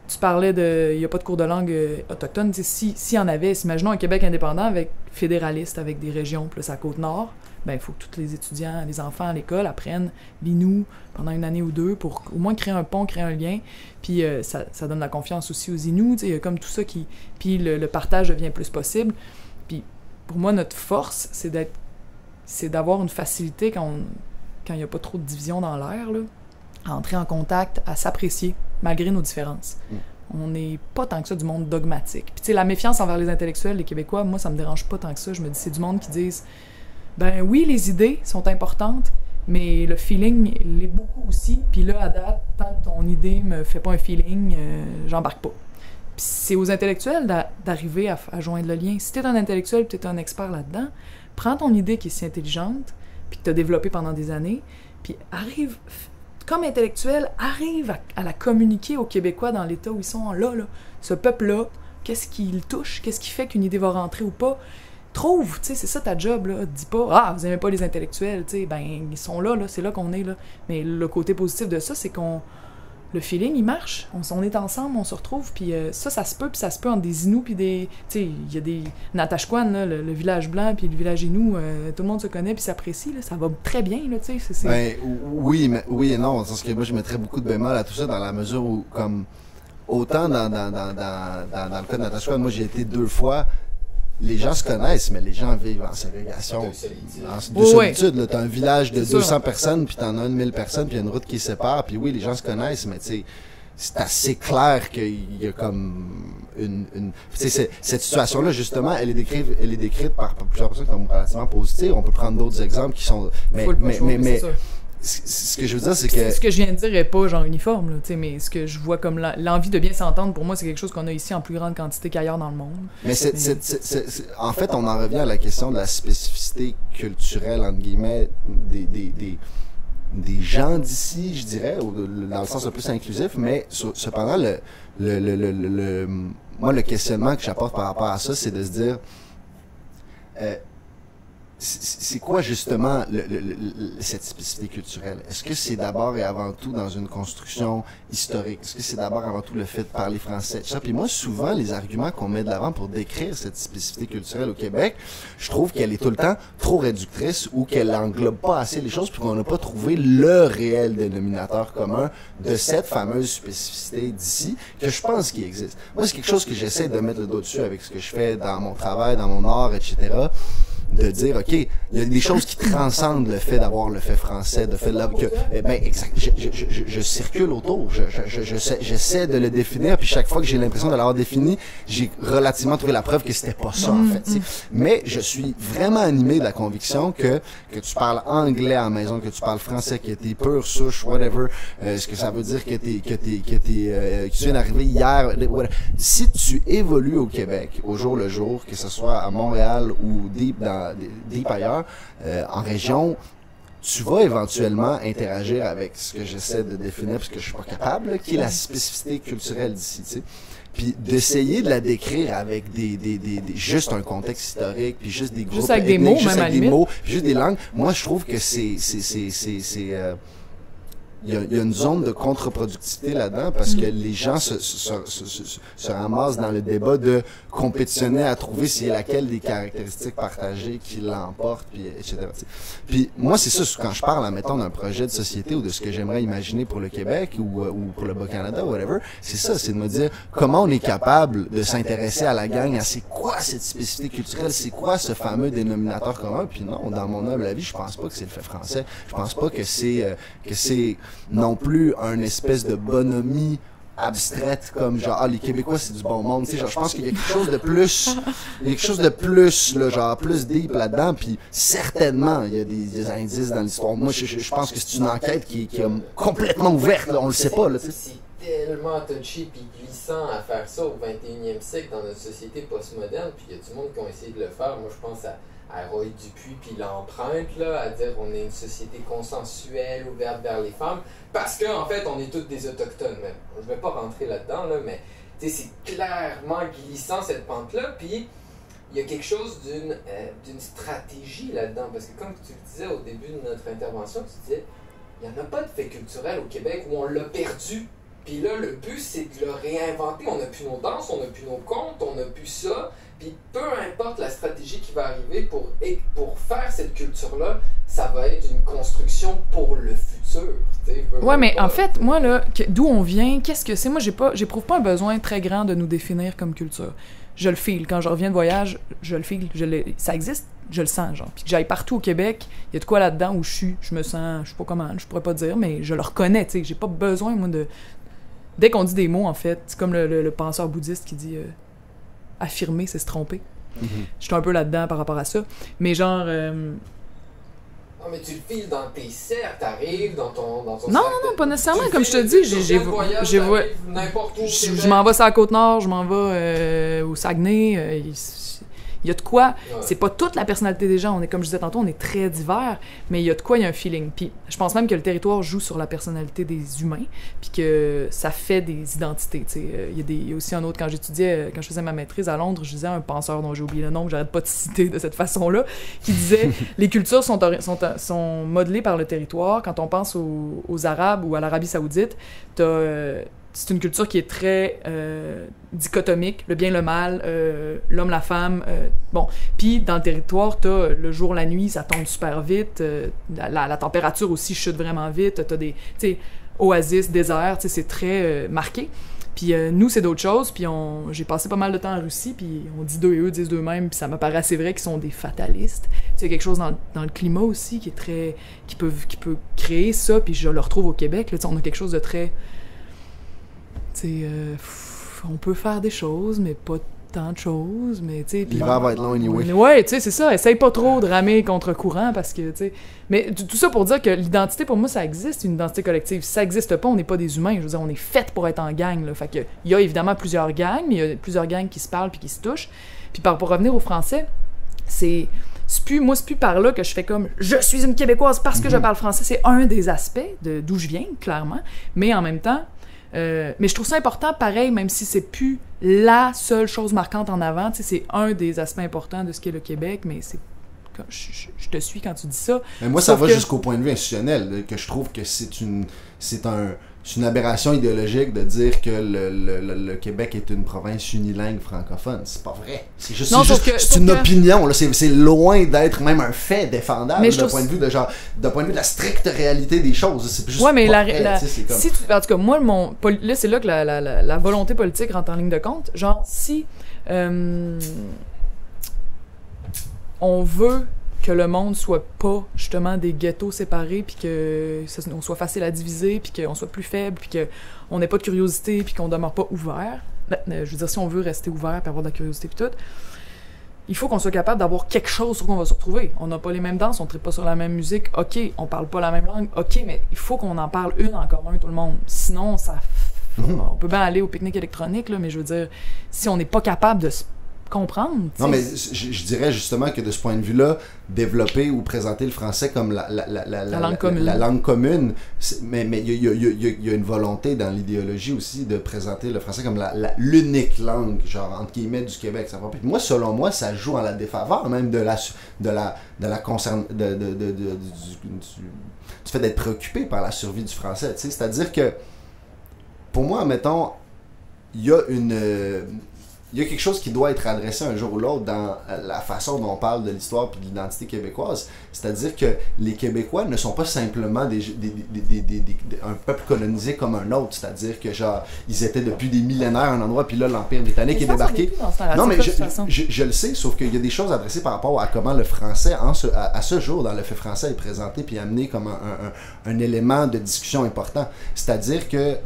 tu parlais il n'y a pas de cours de langue autochtone, tu sais, s'il y en avait, imaginons un Québec indépendant avec fédéraliste, avec des régions plus à Côte-Nord, ben il faut que tous les étudiants, les enfants à l'école apprennent l'Innu pendant une année ou deux pour au moins créer un pont, créer un lien. Puis ça donne la confiance aussi aux Inuits, tu sais, comme tout ça qui... Puis le partage devient plus possible. Puis pour moi, notre force, c'est d'avoir une facilité quand il n'y a pas trop de division dans l'air, là, à entrer en contact, à s'apprécier, malgré nos différences. On n'est pas tant que ça du monde dogmatique. Puis tu sais, la méfiance envers les intellectuels, les Québécois, moi, ça me dérange pas tant que ça. Je me dis, c'est du monde qui disent, ben oui, les idées sont importantes, mais le feeling l'est beaucoup aussi. Puis là, à date, tant que ton idée me fait pas un feeling, j'embarque pas. Puis c'est aux intellectuels d'arriver à joindre le lien. Si t'es un intellectuel et t'es un expert là-dedans, prends ton idée qui est si intelligente, puis que t'as développée pendant des années, puis arrive... Comme intellectuel, arrive à la communiquer aux Québécois dans l'état où ils sont là. Ce peuple-là, qu'est-ce qui le touche? Qu'est-ce qui fait qu'une idée va rentrer ou pas? Trouve, tu sais, c'est ça ta job, là. Dis pas, ah, vous aimez pas les intellectuels, tu sais, ben, ils sont là, c'est là qu'on est, là. Mais le côté positif de ça, c'est le feeling, il marche. On est ensemble, on se retrouve, puis ça se peut, puis ça se peut entre des Inuits, puis des... Tu sais, il y a des... Natashquan, là, le village blanc, puis le village Innu, tout le monde se connaît, puis s'apprécie, là. Ça va très bien, là, tu sais.
Ben, oui, mais, oui et non. Parce que moi, je mettrais beaucoup de bémol à tout ça dans la mesure où, comme... Autant dans le cas de Natashquan, moi, j'ai été 2 fois... Les gens se connaissent, mais les gens vivent en ségrégation, de solitude. Là, t'as un village de 200 personnes, puis t'en as 1000 personnes, puis il y a une route qui les sépare, puis oui, les gens se connaissent, mais tu sais, c'est assez clair qu'il y a comme une... Tu sais, cette situation-là, justement, elle est décrite par plusieurs personnes comme relativement positive. On peut prendre d'autres exemples qui sont... Mais ce que je veux dire, c'est que...
Ce que je viens de dire est pas genre uniforme, là, mais ce que je vois comme l'envie de bien s'entendre, pour moi, c'est quelque chose qu'on a ici en plus grande quantité qu'ailleurs dans le monde.
Mais en fait, on en revient à la question de la spécificité culturelle, entre guillemets, des gens d'ici, je dirais, dans le sens le plus inclusif, mais cependant, moi, le questionnement que j'apporte par rapport à ça, c'est de se dire... c'est quoi justement cette spécificité culturelle? Est-ce que c'est d'abord et avant tout dans une construction historique? Est-ce que c'est d'abord et avant tout le fait de parler français? Puis moi, souvent, les arguments qu'on met de l'avant pour décrire cette spécificité culturelle au Québec, je trouve qu'elle est tout le temps trop réductrice ou qu'elle englobe pas assez les choses puis qu'on n'a pas trouvé le réel dénominateur commun de cette fameuse spécificité d'ici que je pense qu'il existe. Moi, c'est quelque chose que j'essaie de mettre le doigt dessus avec ce que je fais dans mon travail, dans mon art, etc., de dire, OK, il y a des choses qui transcendent le fait d'avoir le fait français, de fait de la... Je circule autour, j'essaie de le définir, puis chaque fois que j'ai l'impression de l'avoir défini, j'ai relativement trouvé la preuve que c'était pas ça, en fait. T'sais. Mais je suis vraiment animé de la conviction que tu parles anglais à la maison, que tu parles français, que t'es pur souche, whatever, ce que ça veut dire que tu viens d'arriver hier, whatever. Si tu évolues au Québec, au jour le jour, que ce soit à Montréal ou deep ailleurs, en région, tu vas éventuellement interagir avec ce que j'essaie de définir parce que je suis pas capable, là, qui est la spécificité culturelle d'ici, tu sais. Puis d'essayer de la décrire avec juste un contexte historique, puis juste des groupes
juste avec des mots,
juste
même
avec
à
des mots, puis juste des langues. Moi, je trouve que il y a une zone de contre-productivité là-dedans parce que les gens se ramassent dans le débat de compétitionner à trouver c'est laquelle des caractéristiques partagées qui l'emporte, puis etc. Puis moi, c'est ça, quand je parle, admettons, d'un projet de société ou de ce que j'aimerais imaginer pour le Québec ou pour le Bas-Canada, whatever, c'est ça, c'est de me dire comment on est capable de s'intéresser à la gang, à c'est quoi cette spécificité culturelle, c'est quoi ce fameux dénominateur commun, puis non, dans mon humble avis, je pense pas que c'est le fait français, je pense pas que c'est non plus un espèce de bonhomie abstraite comme genre les Québécois c'est du bon monde, tu sais, genre je pense qu'il y a quelque chose de plus là, genre plus deep là-dedans, puis certainement il y a des indices dans l'histoire. Moi je pense que c'est une enquête qui est complètement ouverte là, on le sait pas là, tu sais.
C'est tellement touchy puis glissant à faire ça au 21e siècle dans notre société postmoderne, puis il y a du monde qui ont essayé de le faire. Moi je pense à Roy Dupuis puis l'empreinte là, à dire on est une société consensuelle, ouverte vers les femmes, parce qu'en fait on est tous des autochtones. Même. Je vais pas rentrer là-dedans là, mais c'est clairement glissant cette pente-là, puis il y a quelque chose d'une stratégie là-dedans, parce que comme tu le disais au début de notre intervention, tu disais il n'y en a pas de fait culturel au Québec où on l'a perdu. Puis là, le but, c'est de le réinventer. On n'a plus nos danses, on n'a plus nos contes, on n'a plus ça. Puis peu importe la stratégie qui va arriver pour faire cette culture-là, ça va être une construction pour le futur.
Ouais, mais en fait, moi, là, d'où on vient, qu'est-ce que c'est? Moi, j'éprouve pas un besoin très grand de nous définir comme culture. Je le feel. Quand je reviens de voyage, je le feel. Ça existe, je le sens, genre. Puis que j'aille partout au Québec, il y a de quoi là-dedans où je me sens, je sais pas comment, je pourrais pas dire, mais je le reconnais, tu sais. J'ai pas besoin, moi, de... Dès qu'on dit des mots, en fait, c'est comme le penseur bouddhiste qui dit affirmer, c'est se tromper. Mm-hmm. Je suis un peu là-dedans par rapport à ça. Mais genre...
Non, mais tu le files dans tes cercles, t'arrives dans ton
non, pas nécessairement. Comme je te dis, je m'en vais sur la Côte-Nord, je m'en vais au Saguenay. Il y a de quoi, c'est pas toute la personnalité des gens, comme je disais tantôt, on est très divers, mais il y a de quoi, il y a un feeling. Puis je pense même que le territoire joue sur la personnalité des humains, puis que ça fait des identités, tu sais. Il y a aussi un autre, quand je faisais ma maîtrise à Londres, je disais un penseur dont j'ai oublié le nom, que j'arrête pas de citer de cette façon-là, qui disait les cultures sont modelées par le territoire. Quand on pense aux Arabes ou à l'Arabie Saoudite, c'est une culture qui est très dichotomique, le bien, le mal, l'homme, la femme. Bon, puis dans le territoire, t'as le jour, la nuit, ça tombe super vite. La température aussi chute vraiment vite. T'as des, tu sais, oasis, désert, tu sais, c'est très marqué. Puis nous, c'est d'autres choses. Puis j'ai passé pas mal de temps en Russie, puis on dit d'eux et eux disent d'eux-mêmes, puis ça me paraît assez vrai qu'ils sont des fatalistes. Tu sais, quelque chose dans le climat aussi qui est très... qui peut créer ça, puis je le retrouve au Québec. Là, on a quelque chose de très... on peut faire des choses, mais pas tant de choses, mais tu sais...
L'hiver va être long anyway.
Ouais, tu sais, c'est ça. Essaye pas trop de ramer contre courant, parce que, tu sais... Mais tout ça pour dire que l'identité, pour moi, ça existe, une identité collective. Si ça existe pas, on n'est pas des humains. Je veux dire, on est fait pour être en gang, là. Fait que, il y a évidemment plusieurs gangs, mais il y a plusieurs gangs qui se parlent puis qui se touchent. Puis pour revenir au français, c'est plus par là que je fais comme « Je suis une Québécoise parce que je parle français ». C'est un des aspects d'où je viens, clairement. Mais en même temps... mais je trouve ça important, pareil, même si c'est plus la seule chose marquante en avant, tu sais, c'est un des aspects importants de ce qu'est le Québec, mais c'est... Je te suis quand tu dis ça.
Mais moi, ça va jusqu'au point de vue institutionnel, que je trouve que c'est une aberration idéologique de dire que le Québec est une province unilingue francophone. C'est pas vrai. C'est juste, c'est une opinion. Là. C'est loin d'être même un fait défendable d'un point de vue de la stricte réalité des choses. C'est juste
mais
pas vrai.
En tout cas, moi, là, c'est là que la volonté politique rentre en ligne de compte. Genre, si on veut que le monde soit pas justement des ghettos séparés, puis qu'on soit facile à diviser, puis qu'on soit plus faible, puis qu'on n'ait pas de curiosité, puis qu'on demeure pas ouvert. Je veux dire, si on veut rester ouvert, puis avoir de la curiosité, puis tout, il faut qu'on soit capable d'avoir quelque chose sur quoi on va se retrouver. On n'a pas les mêmes danses, on ne traite pas sur la même musique, ok, on parle pas la même langue, ok, mais il faut qu'on en parle une en commun, tout le monde. Sinon, on peut bien aller au pique-nique électronique, là, mais je veux dire, si on n'est pas capable de se comprendre. T'sais.
Non, mais je dirais justement que de ce point de vue-là, développer ou présenter le français comme la langue commune, mais il y a une volonté dans l'idéologie aussi de présenter le français comme l'unique langue, genre entre guillemets, du Québec. Moi, selon moi, ça joue en la défaveur même du fait d'être préoccupé par la survie du français. T'sais. C'est-à-dire que, pour moi, mettons, il y a quelque chose qui doit être adressé un jour ou l'autre dans la façon dont on parle de l'histoire et de l'identité québécoise. C'est-à-dire que les Québécois ne sont pas simplement un peuple colonisé comme un autre. C'est-à-dire que, genre, ils étaient depuis des millénaires à un endroit, puis là, l'Empire britannique est débarqué. Non, mais je le sais, sauf qu'il y a des choses adressées par rapport à comment le français, à ce jour, dans le fait français, est présenté puis amené comme un élément de discussion important. C'est-à-dire que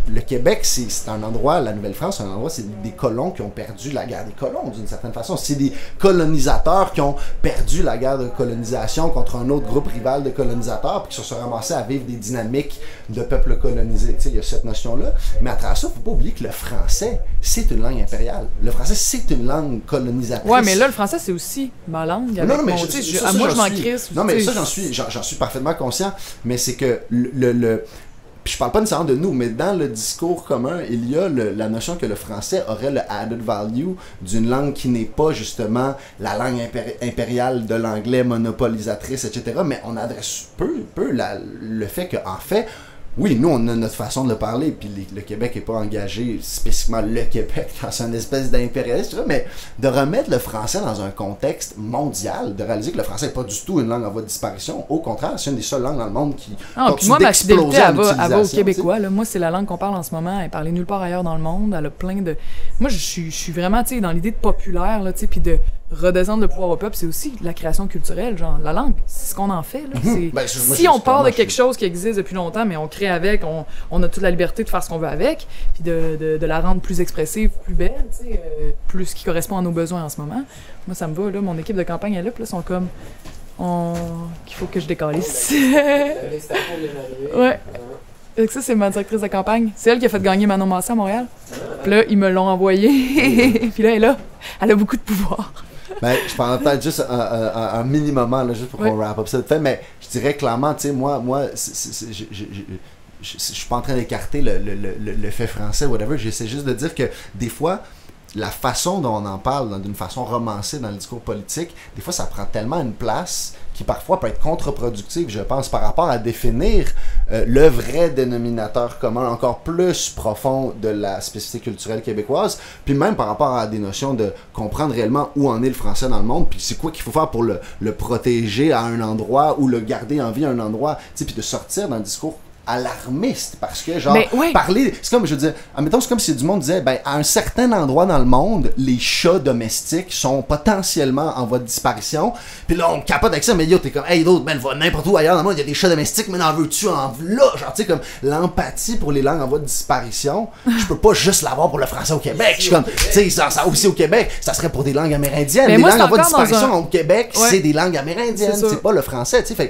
le Québec, c'est un endroit, la Nouvelle-France, c'est un endroit, c'est des colons qui ont perdu la guerre des colons, d'une certaine façon. C'est des colonisateurs qui ont perdu la guerre de colonisation contre un autre groupe rival de colonisateurs, puis qui se sont ramassés à vivre des dynamiques de peuples colonisés. Tu sais, il y a cette notion-là. Mais à travers ça, il ne faut pas oublier que le français, c'est une langue impériale. Le français, c'est une langue colonisatrice.
Ouais, mais là, le français, c'est aussi ma langue.
Non, mais
moi, je m'en crisse.
Non, mais ça, j'en suis parfaitement conscient. Mais c'est que puis je parle pas nécessairement de nous, mais dans le discours commun, il y a la notion que le français aurait le added value d'une langue qui n'est pas justement la langue impériale de l'anglais monopolisatrice, etc. Mais on adresse peu le fait qu'en fait, oui, nous, on a notre façon de le parler, puis le Québec n'est pas engagé, spécifiquement le Québec, dans une espèce d'impérialisme, mais de remettre le français dans un contexte mondial, de réaliser que le français n'est pas du tout une langue en voie de disparition. Au contraire, c'est une des seules langues dans le monde qui
puis moi, ma fidélité, elle va aux Québécois. Là. Moi, c'est la langue qu'on parle en ce moment. Elle est parlée nulle part ailleurs dans le monde. Elle a plein de... Moi, je suis vraiment, tu sais, dans l'idée de populaire, là, tu sais, puis de redescendre le pouvoir au peuple, c'est aussi la création culturelle, genre la langue, c'est ce qu'on en fait. Là. Si on part de quelque chose qui existe depuis longtemps, mais on crée avec, on a toute la liberté de faire ce qu'on veut avec, puis de la rendre plus expressive, plus belle, plus qui correspond à nos besoins en ce moment. Moi, ça me va, là, mon équipe de campagne est là, puis là, sont comme, qu'il faut que je décalisse. Ouais. Et ça, c'est ma directrice de campagne. C'est elle qui a fait gagner Manon Massé à Montréal. Puis là, ils me l'ont envoyée. Puis là, elle est là. Elle a beaucoup de pouvoir.
Ben, je prends peut-être juste un minimum, là, juste pour qu'on wrap up ça de fait, mais je dirais clairement, tu sais, moi je suis pas en train d'écarter le fait français, whatever, j'essaie juste de dire que des fois, la façon dont on en parle, d'une façon romancée dans le discours politique, des fois ça prend tellement une place qui parfois peut être contre-productive, je pense, par rapport à définir le vrai dénominateur commun encore plus profond de la spécificité culturelle québécoise, puis même par rapport à des notions de comprendre réellement où en est le français dans le monde, puis c'est quoi qu'il faut faire pour le protéger à un endroit ou le garder en vie à un endroit, puis de sortir d'un discours alarmiste, parce que genre parler, c'est comme, je veux dire, admettons, c'est comme si du monde disait, ben à un certain endroit dans le monde, les chats domestiques sont potentiellement en voie de disparition, puis là on capote avec ça, mais yo, t'es comme, hey d'autres, ben va n'importe où ailleurs dans le monde, il y a des chats domestiques, mais en veux-tu en là, genre tu sais, comme l'empathie pour les langues en voie de disparition, je peux pas juste l'avoir pour le français au Québec, je suis comme, tu sais, ça aussi au Québec, ça serait pour des langues amérindiennes, les langues en voie de disparition au Québec, c'est des langues amérindiennes, c'est pas le français, tu sais, fait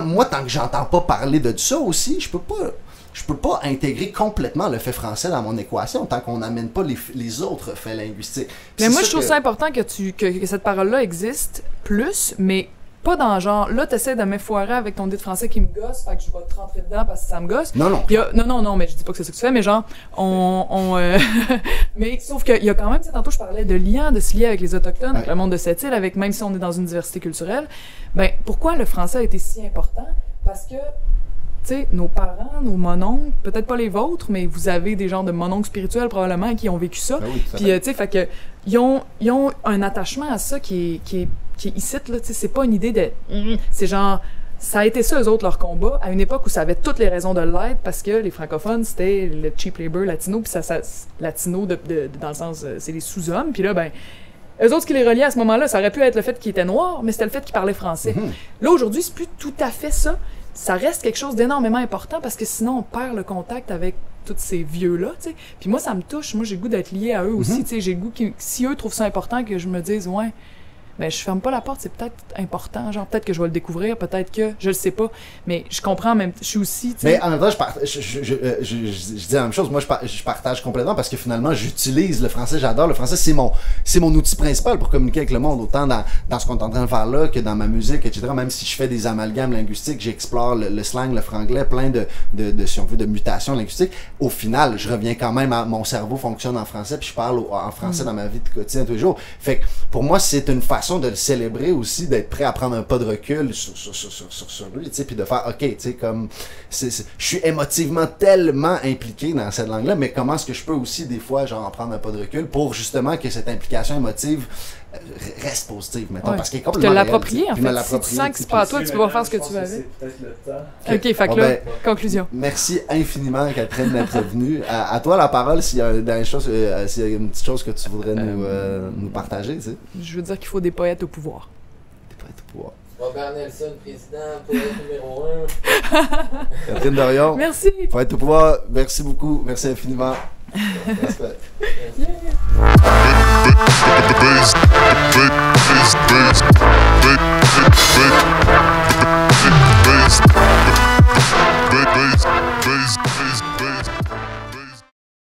moi, tant que j'entends pas parler de ça aussi, je peux pas intégrer complètement le fait français dans mon équation tant qu'on n'amène pas les autres faits linguistiques.
Mais moi, je trouve ça important que cette parole-là existe plus, mais pas dans genre, là, t'essaies de m'effoirer avec ton dit de français qui me gosse, fait que je vais te rentrer dedans parce que ça me gosse.
Non.
Non, mais je dis pas que c'est ça que tu fais, mais genre, mais sauf qu'il y a quand même, tu sais, tantôt je parlais de liens, de se lier avec les Autochtones, avec le monde de cette île, avec, même si on est dans une diversité culturelle, ben, pourquoi le français a été si important? Parce que, tu sais, nos parents, nos mononcles, peut-être pas les vôtres, mais vous avez des genres de mononcles spirituels probablement qui ont vécu ça.
Ben oui,
puis, tu sais, fait que, ils ont un attachement à ça qui est ici, là, tu sais, c'est pas une idée de... C'est genre... Ça a été ça, eux autres, leur combat, à une époque où ça avait toutes les raisons de l'être, parce que les francophones, c'était le cheap labor latino, puis ça latino, dans le sens, c'est les sous-hommes, puis là, ben... Eux autres, ce qui les reliait à ce moment-là, ça aurait pu être le fait qu'ils étaient noirs, mais c'était le fait qu'ils parlaient français. Là, aujourd'hui, c'est plus tout à fait ça. Ça reste quelque chose d'énormément important, parce que sinon, on perd le contact avec tous ces vieux-là, tu sais. Puis moi, ça me touche. Moi, j'ai le goût d'être lié à eux aussi, tu sais. J'ai le goût si eux trouvent ça important, que je me dise, ouais... Ben, je ferme pas la porte, c'est peut-être important, genre peut-être que je vais le découvrir, peut-être que je le sais pas, mais je comprends même, je suis aussi, tu sais.
Mais en même temps, je dis la même chose, moi je partage complètement parce que finalement j'utilise le français, j'adore le français, c'est mon outil principal pour communiquer avec le monde, autant dans ce qu'on est en train de faire là que dans ma musique, etc. Même si je fais des amalgames linguistiques, j'explore le slang, le franglais, plein de si on veut, de mutations linguistiques. Au final, je reviens quand même à mon cerveau fonctionne en français, puis je parle en français dans ma vie de quotidien tous les jours. Fait que pour moi, c'est une façon de le célébrer aussi, d'être prêt à prendre un pas de recul sur lui, tu sais, puis de faire, ok, tu sais, comme, je suis émotivement tellement impliqué dans cette langue-là, mais comment est-ce que je peux aussi, des fois, genre, en prendre un pas de recul pour justement que cette implication émotive reste positive, mettons, parce qu'il est complètement
te l'approprier, en fait. Si tu sens que c'est pas à toi, tu peux pas faire ce que tu veux avec.
C'est peut-être le temps.
Ok, fait que là, conclusion.
Merci infiniment, Catherine, d'être venue. À toi la parole, s'il y a une petite chose que tu voudrais nous partager, tu sais.
Je veux dire qu'il faut des poètes au pouvoir.
Des poètes au pouvoir.
Robert Nelson, président, poète numéro 1.
Catherine Dorion.
Merci.
Poète au pouvoir, merci beaucoup, merci infiniment. Respect.
Yeah.